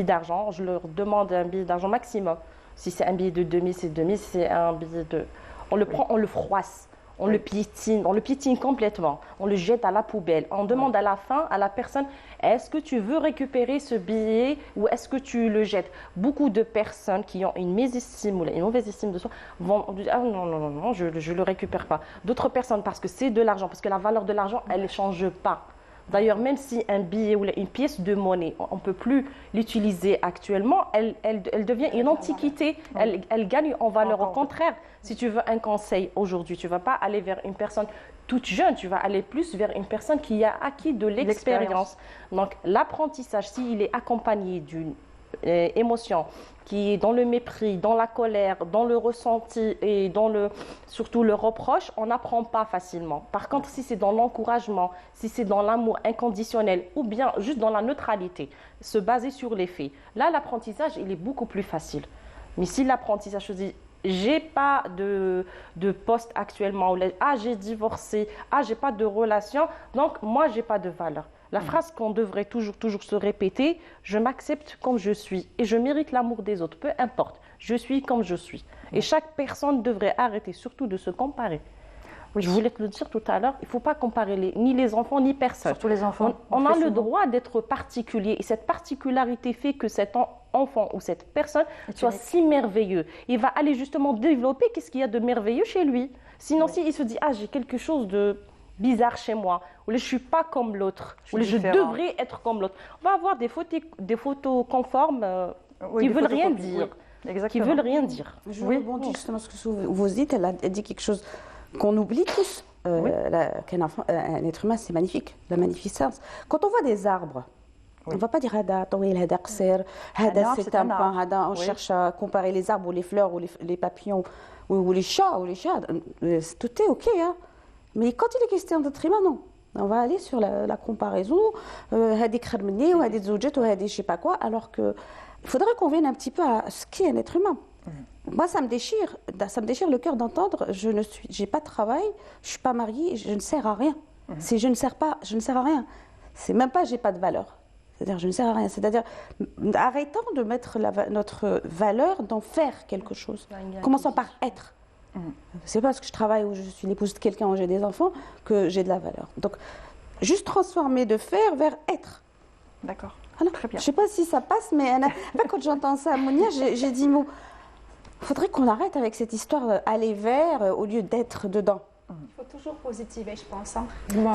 Speaker 2: d'argent. Je leur demande un billet d'argent maximum. Si c'est un billet de 2000, c'est 2000. Si c'est un billet de... On le prend, on le froisse. On le piétine complètement, on le jette à la poubelle. On demande à la fin à la personne, est-ce que tu veux récupérer ce billet ou est-ce que tu le jettes? Beaucoup de personnes qui ont une mésestime ou une mauvaise estime de soi vont dire, ah non, je ne le récupère pas. D'autres personnes, parce que c'est de l'argent, parce que la valeur de l'argent, elle ne change pas. D'ailleurs, même si un billet ou une pièce de monnaie, on ne peut plus l'utiliser actuellement, elle devient une antiquité, elle gagne en valeur. Au contraire, si tu veux un conseil aujourd'hui, tu ne vas pas aller vers une personne toute jeune, tu vas aller plus vers une personne qui a acquis de l'expérience. Donc l'apprentissage, s'il est accompagné d'une émotion qui est dans le mépris, dans la colère, dans le ressenti et surtout le reproche, on n'apprend pas facilement. Par contre, si c'est dans l'encouragement, si c'est dans l'amour inconditionnel ou bien juste dans la neutralité, se baser sur les faits, là l'apprentissage il est beaucoup plus facile. Mais si l'apprentissage se dit j'ai pas de poste actuellement, j'ai divorcé, j'ai pas de relation, donc moi j'ai pas de valeur. La phrase qu'on devrait toujours se répéter, je m'accepte comme je suis et je mérite l'amour des autres, peu importe, je suis comme je suis. Et chaque personne devrait arrêter surtout de se comparer. Je voulais te le dire tout à l'heure, il ne faut pas comparer ni les enfants ni personne.
Speaker 1: Surtout les enfants.
Speaker 2: On a le droit d'être particulier et cette particularité fait que cet enfant ou cette personne soit si merveilleux. Il va aller justement développer qu'est-ce qu'il y a de merveilleux chez lui. Sinon, s'il se dit, j'ai quelque chose de bizarre chez moi, ou je ne suis pas comme l'autre, ou je devrais être comme l'autre. On va avoir des photos conformes qui ne veulent rien dire. Qui veulent rien dire.
Speaker 3: Je rebondis justement sur ce que vous dites, elle a dit quelque chose qu'on oublie tous. Un être humain, c'est magnifique, la magnificence. Quand on voit des arbres, on ne va pas dire Hada, Hada c'est un pain, Hada, on cherche à comparer les arbres ou les fleurs ou les papillons ou les chats. Tout est OK, hein. Mais quand il est question d'être humain, non. On va aller sur la comparaison, des kremni ou des zoujet ou des je sais pas quoi, alors qu'il faudrait qu'on vienne un petit peu à ce qu'est un être humain. Moi, ça me déchire le cœur d'entendre, je n'ai pas de travail, je ne suis pas mariée, je ne sers à rien. Si je ne sers à rien. C'est même pas j'ai pas de valeur. C'est-à-dire je ne sers à rien. C'est-à-dire arrêtons de mettre notre valeur d'en faire quelque chose. Commençons par être. C'est pas parce que je travaille ou je suis l'épouse de quelqu'un ou j'ai des enfants que j'ai de la valeur. Donc, juste transformer de faire vers être.
Speaker 1: D'accord.
Speaker 3: Alors, très bien. Je sais pas si ça passe, mais quand j'entends ça, Monia, j'ai dit, faudrait qu'on arrête avec cette histoire d'aller vers au lieu d'être dedans.
Speaker 7: Il faut toujours positiver, je pense. Hein.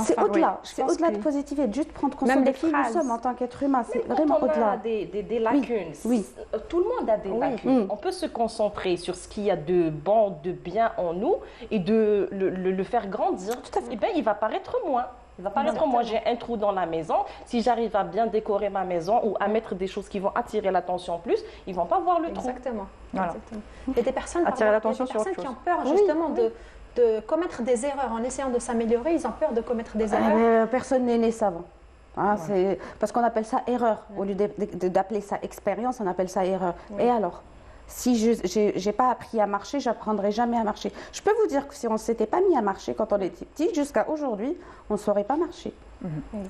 Speaker 3: C'est au-delà. C'est au-delà de positiver, juste prendre conscience de qui nous sommes en tant qu'être humain. C'est vraiment au-delà.
Speaker 2: Des lacunes.
Speaker 3: Oui.
Speaker 2: Tout le monde a des lacunes. On peut se concentrer sur ce qu'il y a de bon, de bien en nous et de le faire grandir.
Speaker 3: Tout à fait.
Speaker 2: Et bien, il va paraître moins. Il va paraître moins. J'ai un trou dans la maison. Si j'arrive à bien décorer ma maison ou à mettre des choses qui vont attirer l'attention plus, ils ne vont pas voir le trou.
Speaker 7: Exactement.
Speaker 1: Voilà.
Speaker 7: Exactement. Il y a des personnes,
Speaker 1: Attirer l'attention sur autre
Speaker 7: qui
Speaker 1: chose.
Speaker 7: ont peur justement de commettre des erreurs. En essayant de s'améliorer, ils ont peur de commettre des erreurs.
Speaker 3: Mais personne n'est né savant. Hein, parce qu'on appelle ça erreur. Au lieu d'appeler ça expérience, on appelle ça erreur. Et alors, si je n'ai pas appris à marcher, je n'apprendrai jamais à marcher. Je peux vous dire que si on ne s'était pas mis à marcher quand on était petit, jusqu'à aujourd'hui, on ne saurait pas marcher.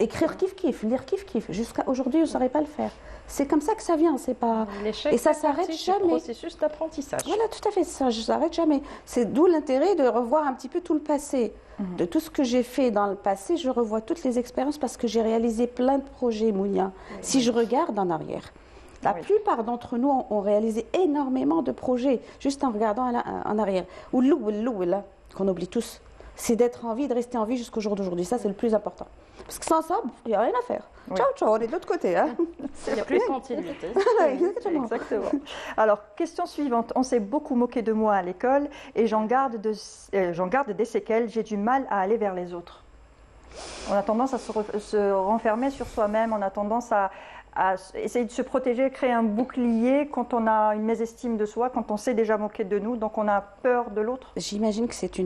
Speaker 3: Écrire kiff-kiff, lire kiff-kiff, jusqu'à aujourd'hui, on ne saurait pas le faire. C'est comme ça que ça vient, c'est pas... Et ça s'arrête jamais.
Speaker 2: C'est un processus d'apprentissage.
Speaker 3: Voilà, tout à fait, ça ne s'arrête jamais. C'est d'où l'intérêt de revoir un petit peu tout le passé. De tout ce que j'ai fait dans le passé, je revois toutes les expériences parce que j'ai réalisé plein de projets, Mounia. Si je regarde en arrière, la plupart d'entre nous ont réalisé énormément de projets juste en regardant en arrière. Ou l'ouïla, qu'on oublie tous, c'est d'être en vie, de rester en vie jusqu'au jour d'aujourd'hui. Ça, c'est le plus important. Parce que sans ça, il n'y a rien à faire. Ciao, ciao, on est de l'autre côté. Hein.
Speaker 2: Il n'y a plus de continuité.
Speaker 1: Exactement. Alors, question suivante. On s'est beaucoup moqué de moi à l'école et j'en garde des séquelles. J'ai du mal à aller vers les autres. On a tendance à se renfermer sur soi-même. On a tendance à essayer de se protéger, créer un bouclier quand on a une mésestime de soi, quand on s'est déjà moqué de nous, donc on a peur de l'autre.
Speaker 3: J'imagine que c'est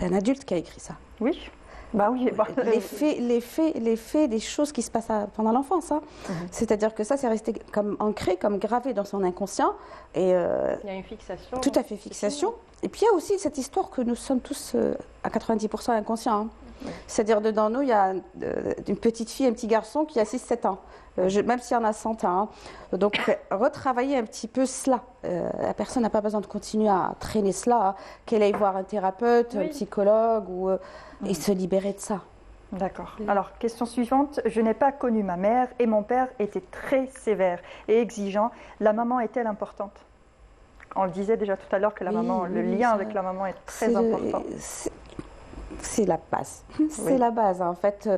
Speaker 3: un adulte qui a écrit ça.
Speaker 1: Oui. Bah oui.
Speaker 3: Les faits des choses qui se passent pendant l'enfance. Hein. C'est-à-dire que ça, c'est resté comme ancré, comme gravé dans son inconscient. Et,
Speaker 2: il y a une fixation.
Speaker 3: Tout à fait, fixation. Et puis il y a aussi cette histoire que nous sommes tous à 90% inconscients. Hein. C'est-à-dire dedans nous, il y a une petite fille, un petit garçon qui a 6-7 ans. Même s'il y en a 100 ans. Hein. Donc, retravailler un petit peu cela. La personne n'a pas besoin de continuer à traîner cela, hein. Qu'elle aille voir un thérapeute, un psychologue, et se libérer de ça.
Speaker 1: D'accord. Alors, question suivante. Je n'ai pas connu ma mère et mon père était très sévère et exigeant. La maman est-elle importante ? On le disait déjà tout à l'heure que la maman, le lien avec la maman est très important.
Speaker 3: C'est la base. C'est la base. En fait,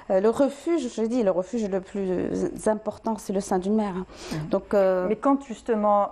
Speaker 3: le refuge, je dis, le refuge le plus important, c'est le sein d'une mère. Donc,
Speaker 1: mais quand justement,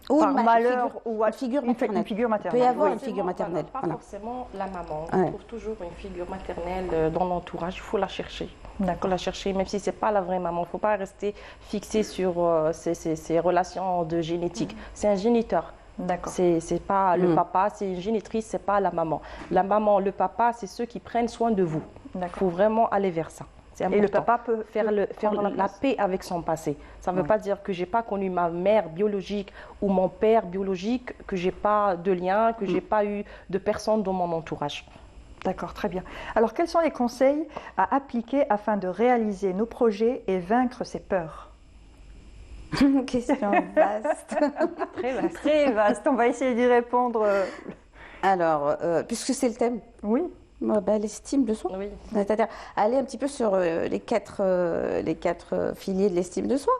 Speaker 1: par malheur ou
Speaker 3: une figure maternelle.
Speaker 1: Une figure maternelle.
Speaker 3: Il peut y avoir une figure maternelle.
Speaker 2: Pas forcément la maman. On trouve toujours une figure maternelle dans l'entourage. Il faut la chercher. Il faut la chercher, même si ce n'est pas la vraie maman. Il ne faut pas rester fixé sur ces relations de génétique. C'est un géniteur.
Speaker 1: D'accord.
Speaker 2: C'est pas le papa, c'est une génitrice, c'est pas la maman. La maman, le papa, c'est ceux qui prennent soin de vous. Il faut vraiment aller vers ça. C'est important.
Speaker 1: Et le papa peut
Speaker 2: faire la paix avec son passé. Ça ne veut pas dire que j'ai pas connu ma mère biologique ou mon père biologique, que j'ai pas de lien, que j'ai pas eu de personnes dans mon entourage.
Speaker 1: D'accord, très bien. Alors, quels sont les conseils à appliquer afin de réaliser nos projets et vaincre ses peurs ?
Speaker 3: Question vaste.
Speaker 1: Très vaste. Très vaste. On va essayer d'y répondre.
Speaker 3: Alors, puisque c'est le thème.
Speaker 1: Oui.
Speaker 3: L'estime de soi.
Speaker 2: Oui.
Speaker 3: C'est-à-dire aller un petit peu sur les quatre piliers de l'estime de soi.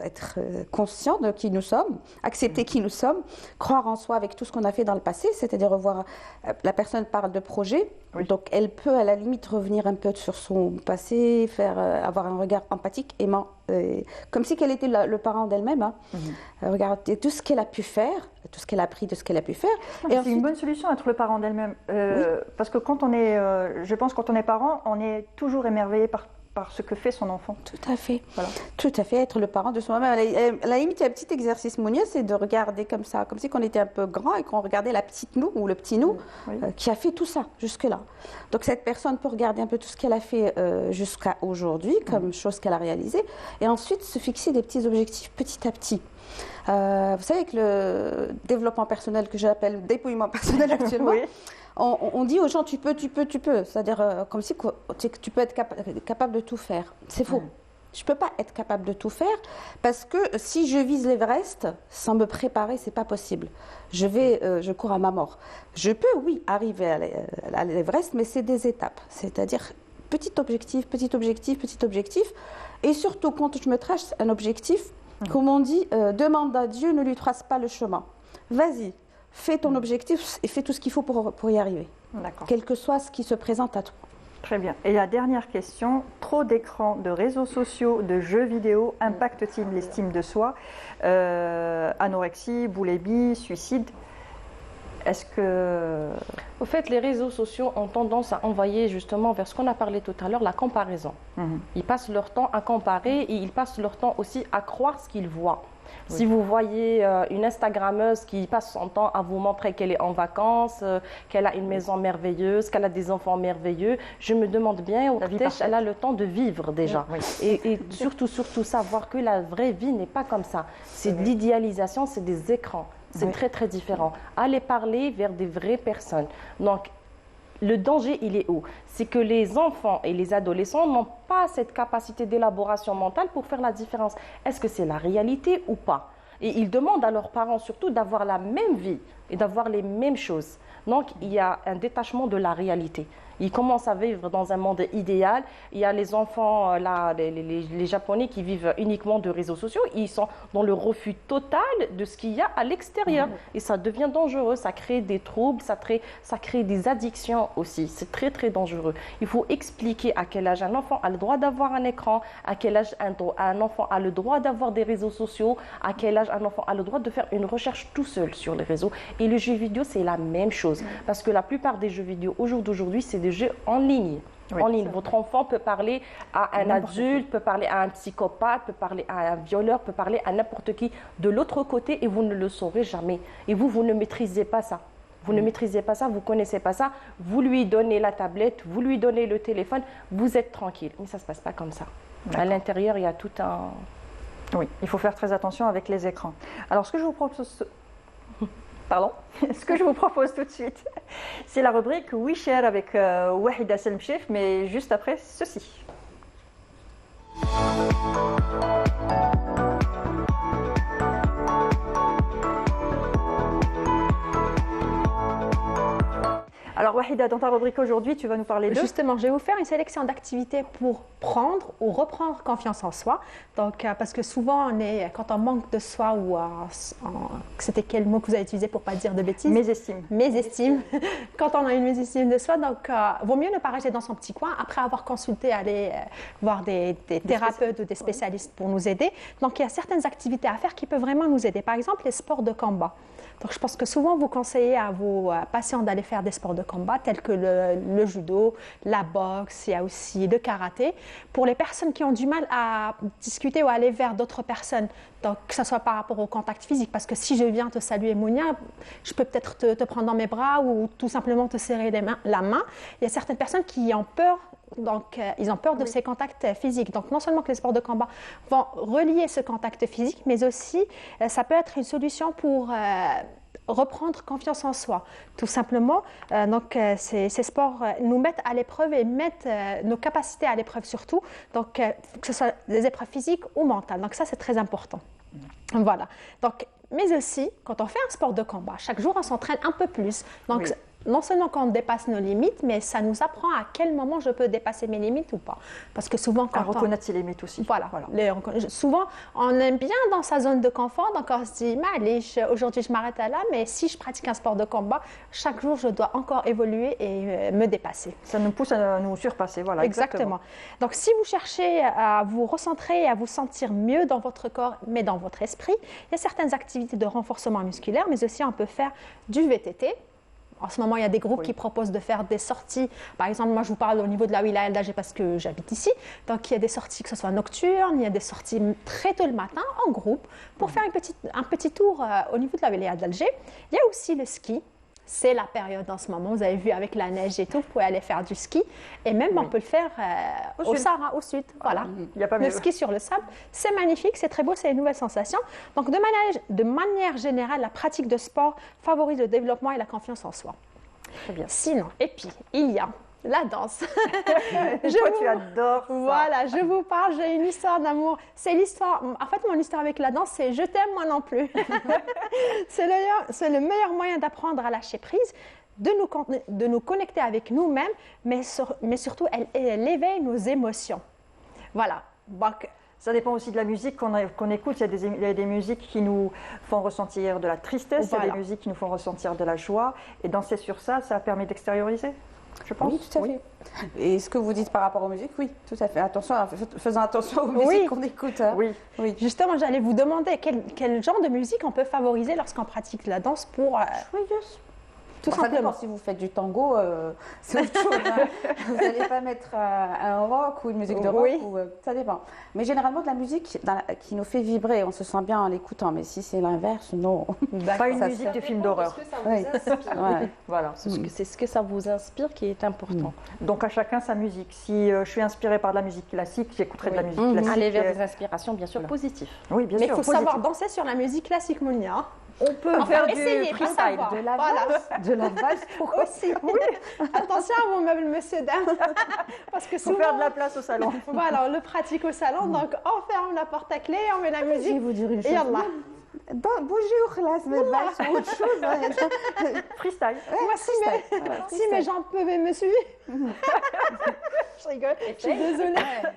Speaker 3: Être conscient de qui nous sommes, accepter qui nous sommes, croire en soi avec tout ce qu'on a fait dans le passé, c'est-à-dire revoir, la personne parle de projet, donc elle peut à la limite revenir un peu sur son passé, avoir un regard empathique, aimant, comme si qu'elle était le parent d'elle-même, hein. Regarder tout ce qu'elle a pu faire, tout ce qu'elle a appris de ce qu'elle a pu faire.
Speaker 1: C'est une bonne solution être le parent d'elle-même, parce que quand on est, je pense quand on est parent, on est toujours émerveillé par ce que fait son enfant.
Speaker 3: Tout à fait.
Speaker 1: Voilà.
Speaker 3: Tout à fait, être le parent de soi-même. À la limite, il y a un petit exercice, Mounia, c'est de regarder comme ça, comme si on était un peu grand et qu'on regardait la petite nous ou le petit nous qui a fait tout ça jusque-là. Donc cette personne peut regarder un peu tout ce qu'elle a fait jusqu'à aujourd'hui, comme chose qu'elle a réalisée, et ensuite se fixer des petits objectifs petit à petit. Vous savez que le développement personnel, que j'appelle dépouillement personnel actuellement, on dit aux gens tu peux. C'est-à-dire comme si tu peux être capable de tout faire. C'est faux. Je ne peux pas être capable de tout faire parce que si je vise l'Everest sans me préparer, ce n'est pas possible. Je cours à ma mort. Je peux, oui, arriver à l'Everest, mais c'est des étapes. C'est-à-dire petit objectif. Et surtout, quand je me trace un objectif, Comme on dit, demande à Dieu, ne lui trace pas le chemin. Vas-y, fais ton objectif et fais tout ce qu'il faut pour y arriver. Quel que soit ce qui se présente à toi.
Speaker 1: Très bien. Et la dernière question, trop d'écrans, de réseaux sociaux, de jeux vidéo impactent-ils l'estime de soi? Anorexie, boulimie, suicide? Est-ce que...
Speaker 2: Au fait, les réseaux sociaux ont tendance à envoyer justement vers ce qu'on a parlé tout à l'heure, la comparaison. Ils passent leur temps à comparer et ils passent leur temps aussi à croire ce qu'ils voient. Oui. Si vous voyez une Instagrammeuse qui passe son temps à vous montrer qu'elle est en vacances, qu'elle a une maison merveilleuse, qu'elle a des enfants merveilleux, je me demande bien, elle a le temps de vivre déjà. Oui. Et surtout savoir que la vraie vie n'est pas comme ça. C'est de l'idéalisation, c'est des écrans. C'est très, très différent. Allez parler vers des vraies personnes. Donc, le danger, il est où? C'est que les enfants et les adolescents n'ont pas cette capacité d'élaboration mentale pour faire la différence. Est-ce que c'est la réalité ou pas? Et ils demandent à leurs parents surtout d'avoir la même vie et d'avoir les mêmes choses. Donc, il y a un détachement de la réalité. Ils commencent à vivre dans un monde idéal. Il y a les enfants, là, les Japonais qui vivent uniquement de réseaux sociaux. Ils sont dans le refus total de ce qu'il y a à l'extérieur. Et ça devient dangereux. Ça crée des troubles, ça crée des addictions aussi. C'est très, très dangereux. Il faut expliquer à quel âge un enfant a le droit d'avoir un écran, à quel âge un enfant a le droit d'avoir des réseaux sociaux, à quel âge un enfant a le droit de faire une recherche tout seul sur les réseaux. Et le jeu vidéo, c'est la même chose. Parce que la plupart des jeux vidéo au jour d'aujourd'hui, c'est des jeux en ligne. Oui, en ligne. Votre enfant peut parler à un adulte, peut parler à un psychopathe, peut parler à un violeur, peut parler à n'importe qui de l'autre côté et vous ne le saurez jamais. Et vous ne maîtrisez pas ça. Vous ne maîtrisez pas ça, vous ne connaissez pas ça. Vous lui donnez la tablette, vous lui donnez le téléphone, vous êtes tranquille. Mais ça ne se passe pas comme ça. À l'intérieur, il y a tout un...
Speaker 1: Oui, il faut faire très attention avec les écrans. Alors, ce que je vous propose... Pardon. Ce que je vous propose tout de suite, c'est la rubrique We Share avec Wahida Selmchef, mais juste après ceci. Alors Wahida, dans ta rubrique aujourd'hui, tu vas nous parler de...
Speaker 7: Justement, je vais vous faire une sélection d'activités pour prendre ou reprendre confiance en soi. Donc, parce que souvent, quand on manque de soi ou... c'était quel mot que vous avez utilisé pour ne pas dire de bêtises?
Speaker 1: Mésestime.
Speaker 7: Mésestime. Quand on a une mésestime de soi, donc vaut mieux ne pas rester dans son petit coin après avoir consulté, aller voir des thérapeutes ou des spécialistes pour nous aider. Donc, il y a certaines activités à faire qui peuvent vraiment nous aider. Par exemple, les sports de combat. Donc, je pense que souvent, vous conseillez à vos patients d'aller faire des sports de combat tels que le judo, la boxe, il y a aussi le karaté. Pour les personnes qui ont du mal à discuter ou à aller vers d'autres personnes, donc que ce soit par rapport au contact physique, parce que si je viens te saluer, Mounia, je peux peut-être te prendre dans mes bras ou tout simplement te serrer la main. Il y a certaines personnes qui ont peur. Donc, ils ont peur de ces contacts physiques. Donc, non seulement que les sports de combat vont relier ce contact physique, mais aussi, ça peut être une solution pour reprendre confiance en soi. Tout simplement, ces sports nous mettent à l'épreuve et mettent nos capacités à l'épreuve surtout, donc que ce soit des épreuves physiques ou mentales. Donc, ça, c'est très important. Voilà. Donc, mais aussi, quand on fait un sport de combat, chaque jour, on s'entraîne un peu plus. Donc, non seulement quand on dépasse nos limites, mais ça nous apprend à quel moment je peux dépasser mes limites ou pas. Parce que souvent, quand
Speaker 1: on reconnaître ses limites aussi.
Speaker 7: Voilà. Souvent, on aime bien dans sa zone de confort, donc on se dit, aujourd'hui je m'arrête là, mais si je pratique un sport de combat, chaque jour je dois encore évoluer et me dépasser.
Speaker 1: Ça nous pousse à nous surpasser, voilà.
Speaker 7: Exactement. Donc si vous cherchez à vous recentrer et à vous sentir mieux dans votre corps, mais dans votre esprit, il y a certaines activités de renforcement musculaire, mais aussi on peut faire du VTT. En ce moment, il y a des groupes qui proposent de faire des sorties. Par exemple, moi, je vous parle au niveau de la wilaya d'Alger parce que j'habite ici. Donc, il y a des sorties, que ce soit nocturnes, il y a des sorties très tôt le matin, en groupe, pour faire un petit tour au niveau de la wilaya d'Alger. Il y a aussi le ski. C'est la période en ce moment. Vous avez vu avec la neige et tout, vous pouvez aller faire du ski. Et même, on peut le faire au Sahara, au sud. Voilà.
Speaker 1: Il y a pas
Speaker 7: le ski sur le sable, c'est magnifique, c'est très beau, c'est une nouvelle sensation. Donc, de manière générale, la pratique de sport favorise le développement et la confiance en soi.
Speaker 1: Très bien.
Speaker 7: Sinon, et puis, il y a la danse.
Speaker 1: Tu adores ça.
Speaker 7: Voilà, je vous parle, j'ai une histoire d'amour. C'est l'histoire, en fait, mon histoire avec la danse, c'est « je t'aime, moi non plus ». C'est le meilleur moyen d'apprendre à lâcher prise, de nous connecter avec nous-mêmes, mais surtout, elle éveille nos émotions. Voilà. Donc,
Speaker 1: Ça dépend aussi de la musique qu'on écoute. Il y a des musiques qui nous font ressentir de la tristesse, il y a des musiques qui nous font ressentir de la joie. Et danser sur ça, ça permet d'extérioriser, je pense.
Speaker 3: Oui, tout à fait. Et ce que vous dites par rapport aux musiques, oui, tout à fait. Attention, faisons attention aux musiques qu'on écoute. Hein.
Speaker 1: Oui.
Speaker 7: Justement, j'allais vous demander quel genre de musique on peut favoriser lorsqu'on pratique la danse pour...
Speaker 3: Joyeuse.
Speaker 7: Tout
Speaker 3: Ça dépend,
Speaker 7: simplement.
Speaker 3: si vous faites du tango, c'est autre chose. Hein. Vous n'allez pas mettre un rock ou une musique de rock, ça dépend. Mais généralement de la musique qui nous fait vibrer, on se sent bien en l'écoutant. Mais si c'est l'inverse, non.
Speaker 1: Pas une musique de film d'horreur.
Speaker 2: Ce que ça vous inspire.
Speaker 1: Voilà.
Speaker 2: C'est ce que ça vous inspire qui est important.
Speaker 1: Donc à chacun sa musique. Si je suis inspirée par de la musique classique, j'écouterai de la musique classique.
Speaker 2: Aller vers des inspirations bien sûr positives.
Speaker 1: Oui, bien
Speaker 7: Mais
Speaker 1: sûr.
Speaker 7: il faut savoir danser sur la musique classique, Mounia.
Speaker 1: On peut faire du freestyle.
Speaker 3: De la valse. De la valse, pourquoi
Speaker 7: aussi. Attention à vos meubles, monsieur, dame. Parce que souvent,
Speaker 1: faut faire de la place au salon.
Speaker 7: Voilà, on le pratique au salon. Donc, on ferme la porte à clé, on met la musique.
Speaker 3: Je vais vous dire une chose.
Speaker 7: Et Allah.
Speaker 3: Bonjour, là, c'est valse ou autre chose.
Speaker 1: Freestyle.
Speaker 7: Moi, si mes jambes peuvent me suivre. Je rigole. Je suis désolée.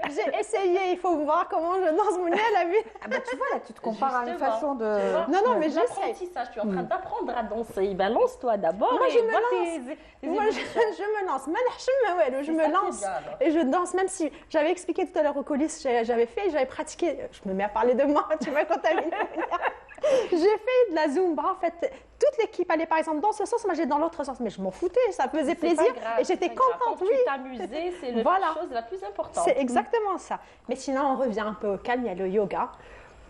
Speaker 7: J'ai essayé. Il faut voir comment je danse. Mounia, elle a vu.
Speaker 3: Ah bah, tu vois, là, tu te compares à une
Speaker 2: Justement.
Speaker 3: façon de...
Speaker 7: Non, mais j'essaie.
Speaker 2: L'apprentissage, tu es en train d'apprendre à danser. Ben, lance-toi d'abord.
Speaker 7: Moi,
Speaker 2: et
Speaker 7: je me
Speaker 2: vois
Speaker 7: lance.
Speaker 2: tes
Speaker 7: Moi, je me lance. Je me lance. Et je danse, même si j'avais expliqué tout à l'heure aux coulisses, j'avais pratiqué. Je me mets à parler de moi, tu m'as contaminé. J'ai fait de la Zumba. En fait, toute l'équipe allait par exemple dans ce sens, moi j'étais dans l'autre sens. Mais je m'en foutais, ça faisait plaisir. Et j'étais contente,
Speaker 2: oui. Tu t'amusais, c'est la chose la plus importante.
Speaker 7: C'est exactement ça. Mais sinon, on revient un peu au calme. Il y a le yoga.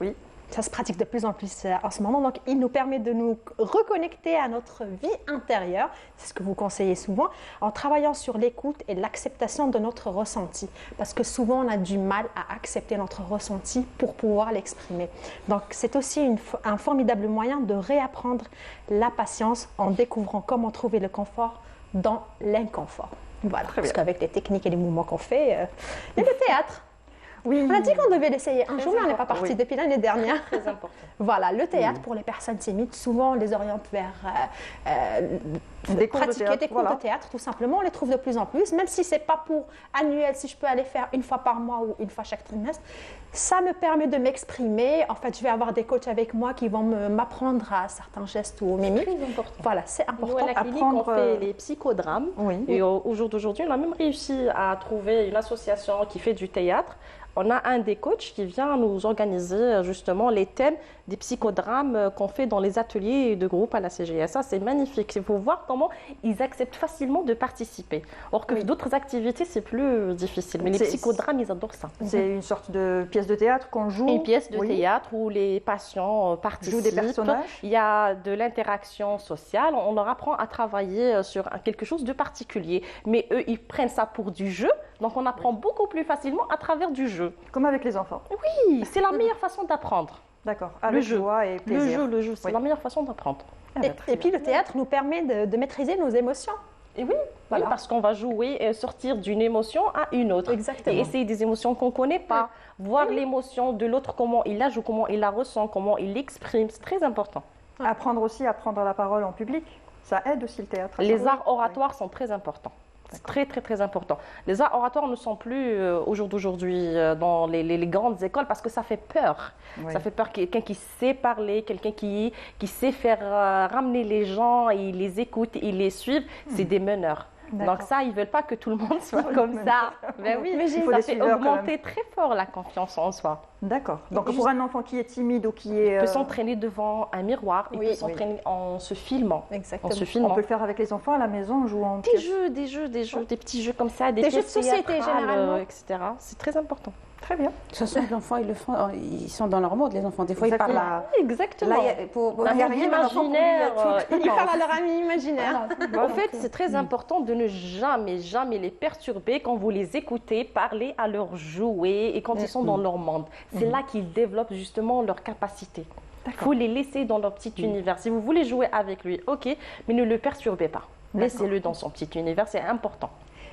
Speaker 1: Oui.
Speaker 7: Ça se pratique de plus en plus en ce moment. Donc, il nous permet de nous reconnecter à notre vie intérieure. C'est ce que vous conseillez souvent, en travaillant sur l'écoute et l'acceptation de notre ressenti. Parce que souvent, on a du mal à accepter notre ressenti pour pouvoir l'exprimer. Donc, c'est aussi un formidable moyen de réapprendre la patience en découvrant comment trouver le confort dans l'inconfort. Voilà. Parce qu'avec les techniques et les mouvements qu'on fait, il y a le théâtre.
Speaker 1: Oui.
Speaker 7: On a dit qu'on devait l'essayer un jour, mais on n'est pas parti depuis l'année dernière.
Speaker 2: Très important.
Speaker 7: Voilà, le théâtre pour les personnes timides, souvent on les oriente vers pratiquer des cours de théâtre, tout simplement. On les trouve de plus en plus, même si ce n'est pas pour annuel, si je peux aller faire une fois par mois ou une fois chaque trimestre. Ça me permet de m'exprimer. En fait, je vais avoir des coachs avec moi qui vont m'apprendre à certains gestes ou mimiques.
Speaker 2: C'est important.
Speaker 7: Voilà, c'est important.
Speaker 2: Nous, à la clinique, on fait les psychodrames.
Speaker 1: Oui.
Speaker 2: Et au jour d'aujourd'hui, on a même réussi à trouver une association qui fait du théâtre. On a un des coachs qui vient nous organiser justement les thèmes des psychodrames qu'on fait dans les ateliers de groupe à la CGS. Ça, c'est magnifique. Il faut voir comment ils acceptent facilement de participer. Or que d'autres activités, c'est plus difficile. Mais les psychodrames, ils adorent ça.
Speaker 1: C'est une sorte de pièce de théâtre qu'on joue.
Speaker 2: Une pièce de théâtre où les patients participent.
Speaker 1: Jouent des personnages.
Speaker 2: Il y a de l'interaction sociale. On leur apprend à travailler sur quelque chose de particulier. Mais eux, ils prennent ça pour du jeu. Donc, on apprend beaucoup plus facilement à travers du jeu.
Speaker 1: Comme avec les enfants.
Speaker 2: Oui, c'est la meilleure façon d'apprendre.
Speaker 1: D'accord. Avec joie et plaisir.
Speaker 2: Le jeu, c'est la meilleure façon d'apprendre.
Speaker 7: Et puis, le théâtre nous permet de maîtriser nos émotions.
Speaker 2: Et oui, voilà. Parce qu'on va jouer et sortir d'une émotion à une autre.
Speaker 7: Exactement.
Speaker 2: Et essayer des émotions qu'on ne connaît pas. Voir l'émotion de l'autre, comment il la joue, comment il la ressent, comment il l'exprime. C'est très important.
Speaker 1: Apprendre aussi à prendre la parole en public. Ça aide aussi le théâtre.
Speaker 2: Les arts oratoires sont très importants. C'est très, très, très important. Les arts oratoires ne sont plus, au jour d'aujourd'hui, dans les grandes écoles parce que ça fait peur. Oui. Ça fait peur. Quelqu'un qui sait parler, quelqu'un qui sait faire ramener les gens, et ils les écoutent, ils les suivent, c'est des meneurs. Donc ça, ils ne veulent pas que tout le monde soit comme ça. Ben oui, mais ça fait augmenter très fort la confiance en soi.
Speaker 1: D'accord. Donc pour un enfant qui est timide ou qui est...
Speaker 2: Il peut s'entraîner devant un miroir, il peut s'entraîner en se filmant.
Speaker 7: Exactement.
Speaker 1: On peut le faire avec les enfants à la maison en jouant...
Speaker 2: Des petits jeux comme ça, des
Speaker 7: jeux de société généralement,
Speaker 2: etc. C'est très important.
Speaker 1: Très bien.
Speaker 3: De toute façon, les enfants, ils le font, ils sont dans leur monde, les enfants. Des fois, ils parlent à...
Speaker 2: Exactement.
Speaker 3: Pour
Speaker 2: l'imaginaire.
Speaker 7: Ils parlent à leur ami imaginaire.
Speaker 2: En fait, c'est très important de ne jamais les perturber quand vous les écoutez parler à leurs jouets et quand ils sont dans leur monde. C'est là qu'ils développent justement leur capacité. Il faut les laisser dans leur petit univers. Si vous voulez jouer avec lui, ok, mais ne le perturbez pas. Laissez-le dans son petit univers, c'est important.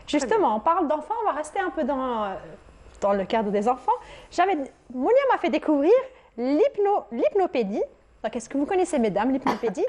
Speaker 7: Justement, on parle d'enfants, on va rester un peu dans le cadre des enfants. Mounia m'a fait découvrir l'hypnopédie. Donc, est-ce que vous connaissez, mesdames, l'hypnopédie?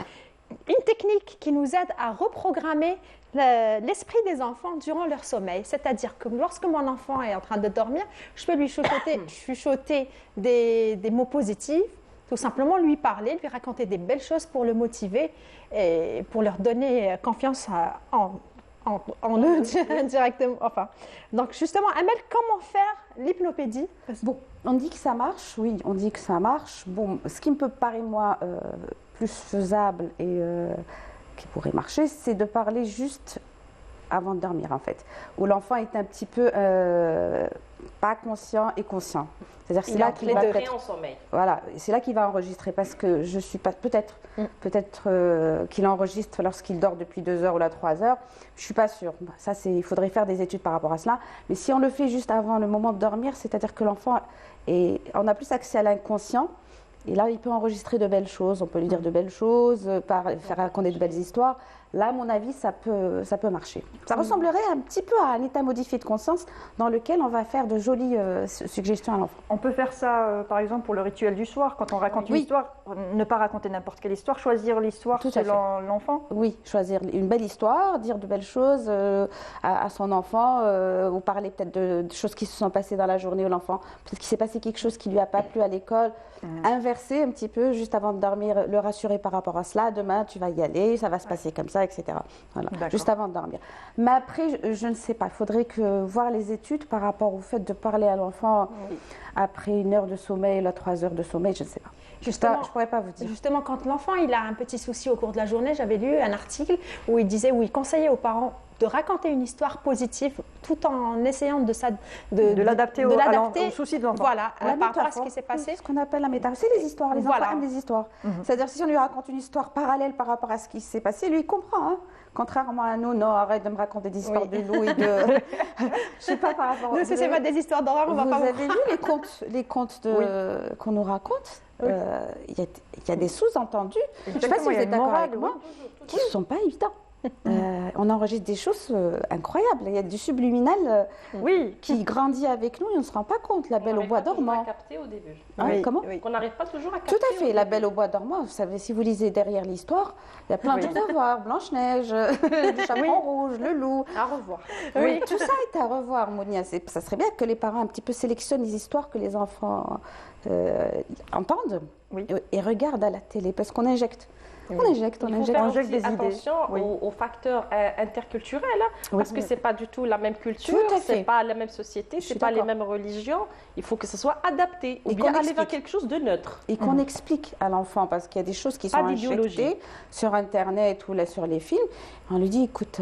Speaker 7: une technique qui nous aide à reprogrammer l'esprit des enfants durant leur sommeil. C'est-à-dire que lorsque mon enfant est en train de dormir, je peux lui chuchoter des mots positifs, tout simplement lui parler, lui raconter des belles choses pour le motiver et pour leur donner confiance en eux directement. Enfin, donc justement, Amel, comment faire l'hypnopédie?
Speaker 3: Bon, on dit que ça marche, oui, on dit que ça marche. Bon, ce qui me peut paraître, moi, plus faisable et qui pourrait marcher, c'est de parler juste avant de dormir, en fait, où l'enfant est un petit peu pas conscient et conscient. C'est-à-dire c'est là qu'il va
Speaker 2: en sommeil.
Speaker 3: Voilà, c'est là qu'il va enregistrer parce que je suis pas peut-être qu'il enregistre lorsqu'il dort depuis 2 heures ou 3 heures. Je suis pas sûre. Ça il faudrait faire des études par rapport à cela. Mais si on le fait juste avant le moment de dormir, c'est-à-dire que l'enfant on a plus accès à l'inconscient. Et là, il peut enregistrer de belles choses, on peut lui dire de belles choses, faire raconter de belles histoires. Là, à mon avis, ça peut marcher. Ça ressemblerait un petit peu à un état modifié de conscience dans lequel on va faire de jolies suggestions à l'enfant.
Speaker 1: On peut faire ça, par exemple, pour le rituel du soir. Quand on raconte une histoire, ne pas raconter n'importe quelle histoire, choisir l'histoire selon l'enfant.
Speaker 3: Oui, choisir une belle histoire, dire de belles choses à son enfant, ou parler peut-être de choses qui se sont passées dans la journée où l'enfant, peut-être qu'il s'est passé quelque chose qui ne lui a pas plu à l'école. Inverser un petit peu, juste avant de dormir, le rassurer par rapport à cela. Demain, tu vas y aller, ça va se passer comme ça, etc. Voilà, juste avant de dormir. Mais après, je ne sais pas. Il faudrait voir les études par rapport au fait de parler à l'enfant après 1 heure de sommeil, 3 heures de sommeil, je ne sais pas. Justement, je ne pourrais pas vous dire.
Speaker 7: Justement, quand l'enfant il a un petit souci au cours de la journée, j'avais lu un article où il conseillait aux parents de raconter une histoire positive tout en essayant de
Speaker 1: l'adapter au souci de l'enfant.
Speaker 7: Voilà, par rapport à ce qui s'est passé.
Speaker 3: Ce qu'on appelle la métaphore. C'est les histoires. Les enfants aiment les histoires. C'est-à-dire, si on lui raconte une histoire parallèle par rapport à ce qui s'est passé, lui, il comprend. Hein. Contrairement à nous, non, arrête de me raconter des histoires de loups et de... Je sais pas par rapport...
Speaker 7: Nous, c'est pas des histoires d'horreur, on va pas...
Speaker 3: Vous avez vu les contes qu'on nous raconte? Il y a des sous-entendus. Je ne sais pas si vous êtes d'accord avec moi, qui ne sont pas évidents. On enregistre des choses incroyables. Il y a du subliminal qui grandit avec nous et on ne se rend pas compte. La Belle au bois dormant.
Speaker 2: On n'arrive pas toujours à capter au début.
Speaker 3: Comment
Speaker 2: On n'arrive pas toujours à capter.
Speaker 3: Tout à fait. La Belle au bois dormant, vous savez, si vous lisez derrière l'histoire, il y a plein de choses à voir. Blanche-Neige, le chaperon rouge, le loup.
Speaker 2: À revoir.
Speaker 3: Oui, tout ça est à revoir, Mounia. Ça serait bien que les parents un petit peu sélectionnent les histoires que les enfants entendent et regardent à la télé parce qu'on injecte. On injecte
Speaker 2: des idées. Attention aux facteurs interculturels, parce que c'est pas du tout la même culture, c'est pas la même société, c'est pas les mêmes religions. Il faut que ce soit adapté, ou bien aller vers quelque chose de neutre.
Speaker 3: Et qu'on explique à l'enfant, parce qu'il y a des choses qui sont injectées sur Internet ou là, sur les films. On lui dit, écoute,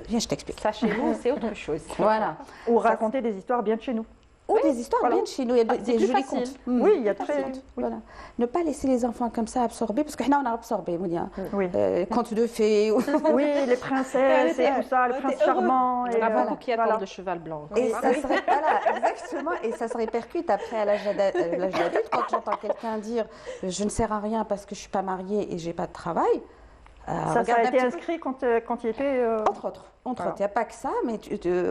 Speaker 3: viens, je t'explique.
Speaker 2: Ça, chez nous, c'est autre chose.
Speaker 3: Voilà.
Speaker 1: Ou raconter des histoires bien de chez nous.
Speaker 3: Ou des histoires bien de chez nous, il y a des jolis contes.
Speaker 1: Oui, il y a très...
Speaker 3: Voilà. Ne pas laisser les enfants comme ça absorber, parce que là, on a absorbé, Mounia. Contes de fées.
Speaker 1: Oui, les princesses et tout ça, le prince charmant.
Speaker 2: Il y en a beaucoup qui attendent de cheval blanc.
Speaker 3: Et ça serait, exactement, et ça se répercute après à l'âge adulte, quand j'entends quelqu'un dire « je ne sers à rien parce que je ne suis pas mariée et je n'ai pas de travail ».
Speaker 1: Ça a été inscrit quand il était...
Speaker 3: Entre autres. Il n'y a pas que ça, mais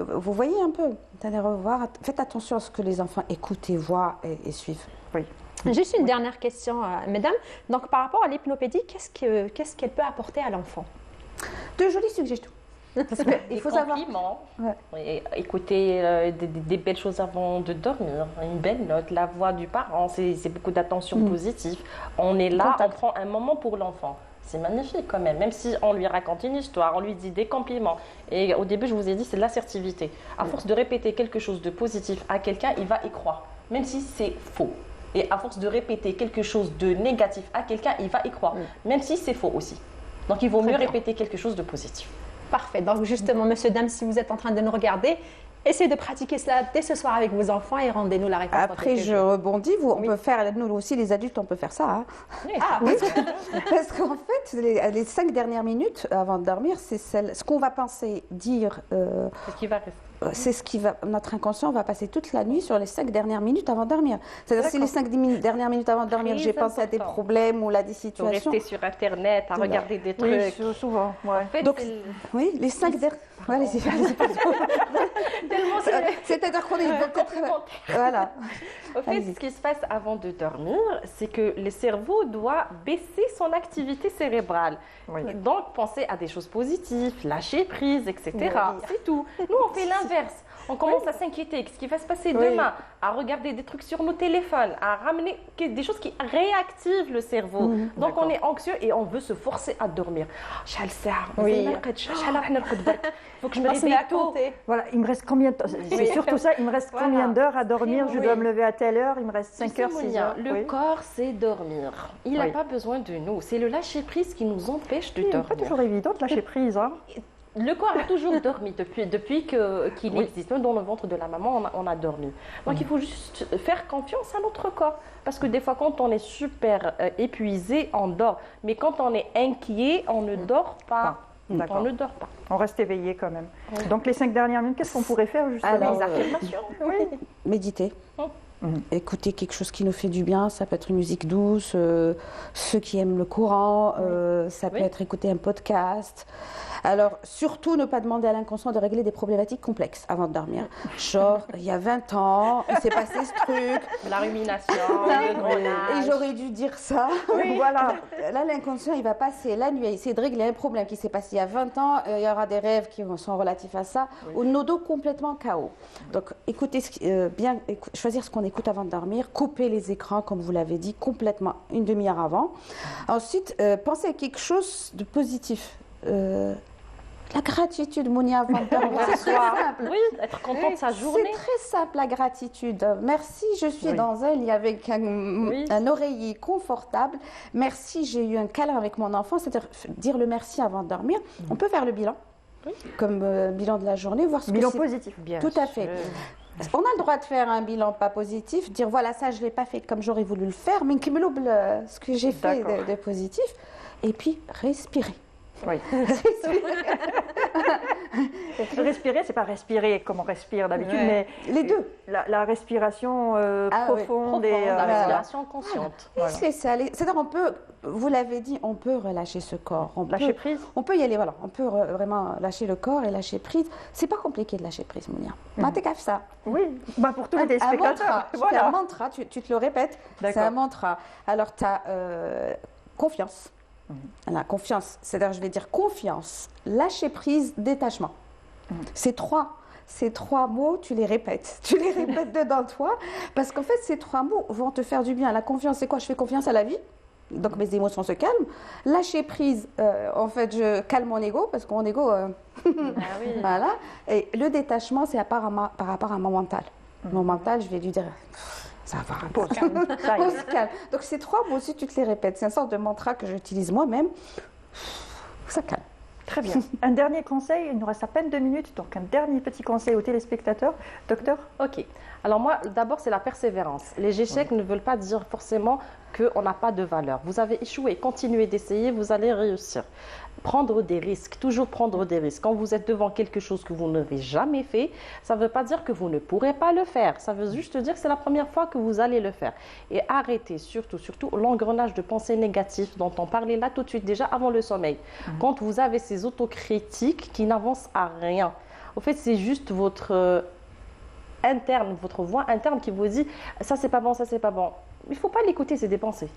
Speaker 3: vous voyez un peu, d'aller revoir. Faites attention à ce que les enfants écoutent et voient et suivent.
Speaker 1: Oui.
Speaker 7: Juste une dernière question, mesdames. Donc, par rapport à l'hypnopédie, qu'est-ce qu'elle peut apporter à l'enfant?
Speaker 3: De jolies suggestions.
Speaker 2: Il faut savoir. Écouter des belles choses avant de dormir, une belle note, la voix du parent, c'est beaucoup d'attention positive. On est là, on prend un moment pour l'enfant. C'est magnifique quand même si on lui raconte une histoire, on lui dit des compliments. Et au début, je vous ai dit, c'est de l'assertivité. À force de répéter quelque chose de positif à quelqu'un, il va y croire, même si c'est faux. Et à force de répéter quelque chose de négatif à quelqu'un, il va y croire, même si c'est faux aussi. Donc, il vaut mieux répéter quelque chose de positif.
Speaker 7: Parfait. Donc, justement, monsieur, dame, si vous êtes en train de nous regarder, essayez de pratiquer cela dès ce soir avec vos enfants et rendez-nous la réponse.
Speaker 3: Après, je rebondis. On peut faire, nous aussi, les adultes, on peut faire ça. Hein.
Speaker 7: Oui.
Speaker 3: Parce qu'en fait, les 5 dernières minutes avant de dormir, c'est ce qu'on va penser, dire.
Speaker 2: Ce qui va rester.
Speaker 3: C'est ce qui va. Notre inconscient va passer toute la nuit sur les 5 dernières minutes avant de dormir. C'est-à-dire, si les 5 dernières minutes avant de dormir, j'ai pensé à des problèmes ou à des situations.
Speaker 2: Rester sur Internet, à regarder des trucs.
Speaker 1: Oui, souvent. Ouais.
Speaker 2: En fait,
Speaker 3: donc, les 5 dernières. Allez-y, c'est-à-dire qu'on est voilà.
Speaker 2: Au fait, ce qui se passe avant de dormir, c'est que le cerveau doit baisser son activité cérébrale. Oui. Donc, penser à des choses positives, lâcher prise, etc. Oui. C'est tout. Nous, on fait l'inverse. On commence à s'inquiéter, ce qui va se passer demain, à regarder des trucs sur nos téléphones, à ramener des choses qui réactivent le cerveau. Donc on est anxieux et on veut se forcer à dormir. Il faut que je me réveille tôt.
Speaker 1: Voilà, il me reste combien de temps? C'est surtout ça, il me reste combien d'heures à dormir? Je dois me lever à telle heure, il me reste 5 heures, 6 heures.
Speaker 2: Le corps, c'est dormir. Il n'a pas besoin de nous. C'est le lâcher-prise qui nous empêche de dormir.
Speaker 1: C'est pas toujours évident de lâcher prise, hein.
Speaker 2: Le corps a toujours dormi depuis qu'il existe. Même dans le ventre de la maman, on a dormi. Donc il faut juste faire confiance à notre corps. Parce que des fois, quand on est super épuisé, on dort. Mais quand on est inquiet, on ne dort pas. On ne dort pas.
Speaker 1: On reste éveillé quand même. Donc les 5 dernières minutes, qu'est-ce qu'on pourrait faire justement?
Speaker 3: Alors, les affirmations. Méditer. Écouter quelque chose qui nous fait du bien, ça peut être une musique douce, ceux qui aiment le courant, ça peut être écouter un podcast. Alors, surtout, ne pas demander à l'inconscient de régler des problématiques complexes avant de dormir. Genre, il y a 20 ans, il s'est passé ce truc.
Speaker 2: La rumination, le grenage.
Speaker 3: Et j'aurais dû dire ça. Voilà. Là, l'inconscient, il va passer la nuit à essayer de régler un problème qui s'est passé il y a 20 ans. Il y aura des rêves qui sont relatifs à ça. Ou nos dos complètement KO. Donc, écoutez, choisir ce qu'on écoute avant de dormir. Couper les écrans, comme vous l'avez dit, complètement une demi-heure avant. Ensuite, pensez à quelque chose de positif. La gratitude, Mounia, avant de dormir, c'est très simple.
Speaker 2: Oui, être content de sa journée.
Speaker 3: C'est très simple, la gratitude. Merci, je suis dans un lit avec un oreiller confortable. Merci, j'ai eu un câlin avec mon enfant. C'est-à-dire dire le merci avant de dormir. On peut faire le bilan, comme bilan de la journée, voir ce
Speaker 1: bilan positif. Bien
Speaker 3: tout à fait. On a le droit de faire un bilan pas positif, dire voilà, ça je ne l'ai pas fait comme j'aurais voulu le faire, mais ce que j'ai fait de positif. Et puis, respirer.
Speaker 1: Oui. Respirer, c'est pas respirer comme on respire d'habitude, mais
Speaker 3: les deux.
Speaker 1: La respiration profonde et
Speaker 2: la respiration consciente.
Speaker 3: Voilà. C'est-à-dire, on peut, vous l'avez dit, on peut relâcher ce corps.
Speaker 1: Lâcher prise.
Speaker 3: On peut y aller, voilà. On peut vraiment lâcher le corps et lâcher prise. C'est pas compliqué de lâcher prise, Mounia. T'es qu'à ça.
Speaker 1: Oui, pour tous les téléspectateurs.
Speaker 3: C'est un mantra, tu te le répètes. C'est un mantra. Alors, tu as confiance. La confiance, c'est-à-dire je vais dire confiance, lâcher prise, détachement. Ces trois mots, tu les répètes dedans de toi, parce qu'en fait ces 3 mots vont te faire du bien. La confiance, c'est quoi? Je fais confiance à la vie, donc mes émotions se calment. Lâcher prise, en fait je calme mon ego, parce que mon ego, voilà. Et le détachement, c'est par rapport à mon mental. Mon mental, je vais lui dire... Ça va. On se calme. Donc ces 3 mots, si tu te les répètes, c'est une sorte de mantra que j'utilise moi-même, ça calme.
Speaker 1: Très bien. Un dernier conseil, il nous reste à peine 2 minutes, donc un dernier petit conseil aux téléspectateurs. Docteur?
Speaker 2: Ok. Alors moi, d'abord, c'est la persévérance. Les échecs ne veulent pas dire forcément qu'on n'a pas de valeur. Vous avez échoué, continuez d'essayer, vous allez réussir. Prendre des risques, toujours prendre des risques. Quand vous êtes devant quelque chose que vous n'avez jamais fait, ça ne veut pas dire que vous ne pourrez pas le faire. Ça veut juste dire que c'est la première fois que vous allez le faire. Et arrêtez surtout l'engrenage de pensées négatives dont on parlait là tout de suite, déjà avant le sommeil. Quand vous avez ces autocritiques qui n'avancent à rien. Au fait, c'est juste votre voix interne qui vous dit « ça c'est pas bon, ça c'est pas bon ». Il ne faut pas l'écouter, c'est des pensées.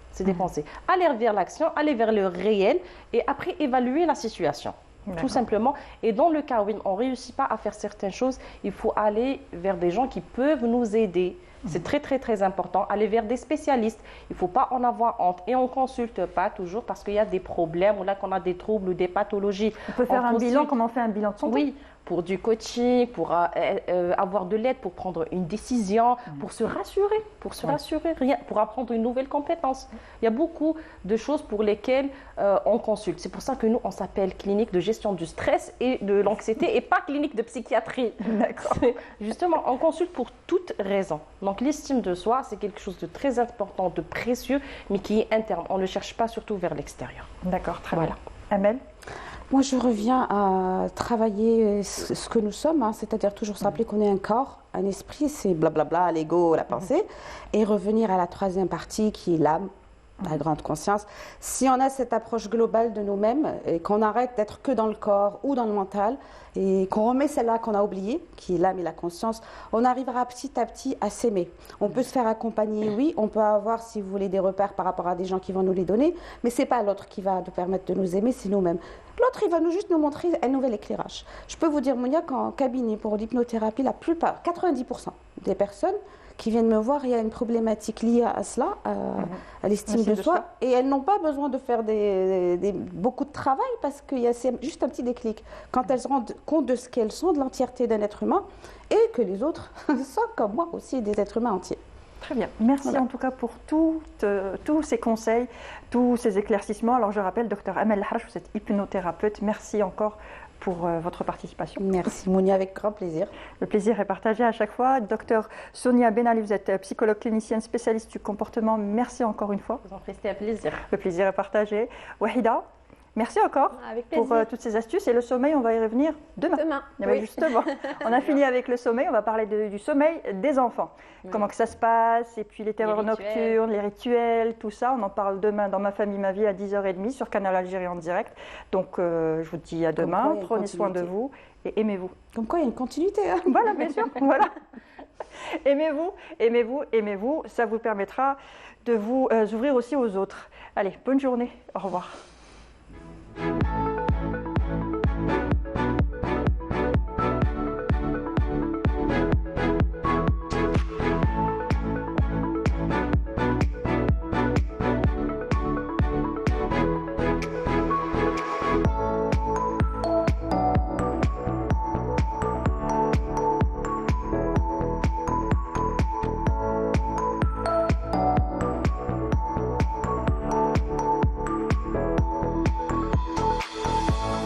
Speaker 2: Allez vers l'action, allez vers le réel et après évaluer la situation. Tout simplement. Et dans le cas où on ne réussit pas à faire certaines choses, il faut aller vers des gens qui peuvent nous aider. C'est très, très, très important. Aller vers des spécialistes. Il ne faut pas en avoir honte. Et on ne consulte pas toujours parce qu'il y a des problèmes ou là qu'on a des troubles ou des pathologies.
Speaker 1: On peut faire un bilan, comme on fait un bilan de santé.
Speaker 2: Oui. Pour du coaching, pour avoir de l'aide, pour prendre une décision, pour se rassurer, pour apprendre une nouvelle compétence. Il y a beaucoup de choses pour lesquelles on consulte. C'est pour ça que nous, on s'appelle clinique de gestion du stress et de l'anxiété et pas clinique de psychiatrie.
Speaker 1: D'accord.
Speaker 2: Justement, on consulte pour toute raison. Donc l'estime de soi, c'est quelque chose de très important, de précieux, mais qui est interne. On ne le cherche pas surtout vers l'extérieur.
Speaker 1: D'accord, très bien. Amel?
Speaker 3: Moi, je reviens à travailler ce que nous sommes, c'est-à-dire toujours se rappeler qu'on est un corps, un esprit, c'est blablabla, l'ego, la pensée, et revenir à la 3e partie qui est l'âme, la grande conscience. Si on a cette approche globale de nous-mêmes et qu'on arrête d'être que dans le corps ou dans le mental et qu'on remet celle-là qu'on a oubliée, qui est l'âme et la conscience, on arrivera petit à petit à s'aimer. On peut se faire accompagner, oui, on peut avoir, si vous voulez, des repères par rapport à des gens qui vont nous les donner, mais ce n'est pas l'autre qui va nous permettre de nous aimer, c'est nous-mêmes. L'autre, il va juste nous montrer un nouvel éclairage. Je peux vous dire, Monia, qu'en cabinet pour l'hypnothérapie, la plupart, 90% des personnes qui viennent me voir, il y a une problématique liée à cela, à l'estime de soi, et elles n'ont pas besoin de faire beaucoup de travail parce qu'il y a juste un petit déclic. Quand elles se rendent compte de ce qu'elles sont, de l'entièreté d'un être humain, et que les autres sont, comme moi aussi, des êtres humains entiers.
Speaker 1: Très bien. Merci en tout cas pour tous ces conseils, tous ces éclaircissements. Alors je rappelle, Dr Amel Lharch, vous êtes hypnothérapeute. Merci encore pour votre participation.
Speaker 3: Merci Mounia, avec grand plaisir.
Speaker 1: Le plaisir est partagé à chaque fois. Docteur Sonia Benali, vous êtes psychologue clinicienne spécialiste du comportement. Merci encore une fois.
Speaker 2: Vous en faites, c'était un plaisir.
Speaker 1: Le plaisir est partagé. Wahida, merci encore pour toutes ces astuces. Et le sommeil, on va y revenir demain.
Speaker 7: Oui.
Speaker 1: Justement, on a fini avec le sommeil. On va parler du sommeil des enfants. Oui. Comment que ça se passe, et puis les terreurs nocturnes, les rituels, tout ça. On en parle demain dans Ma famille, ma vie à 10h30 sur Canal Algérie en direct. Donc, je vous dis à demain. Prenez soin de vous et aimez-vous.
Speaker 3: Comme quoi, il y a une continuité. Hein.
Speaker 1: Voilà, bien sûr. Voilà. Aimez-vous, aimez-vous, aimez-vous. Ça vous permettra de vous ouvrir aussi aux autres. Allez, bonne journée. Au revoir.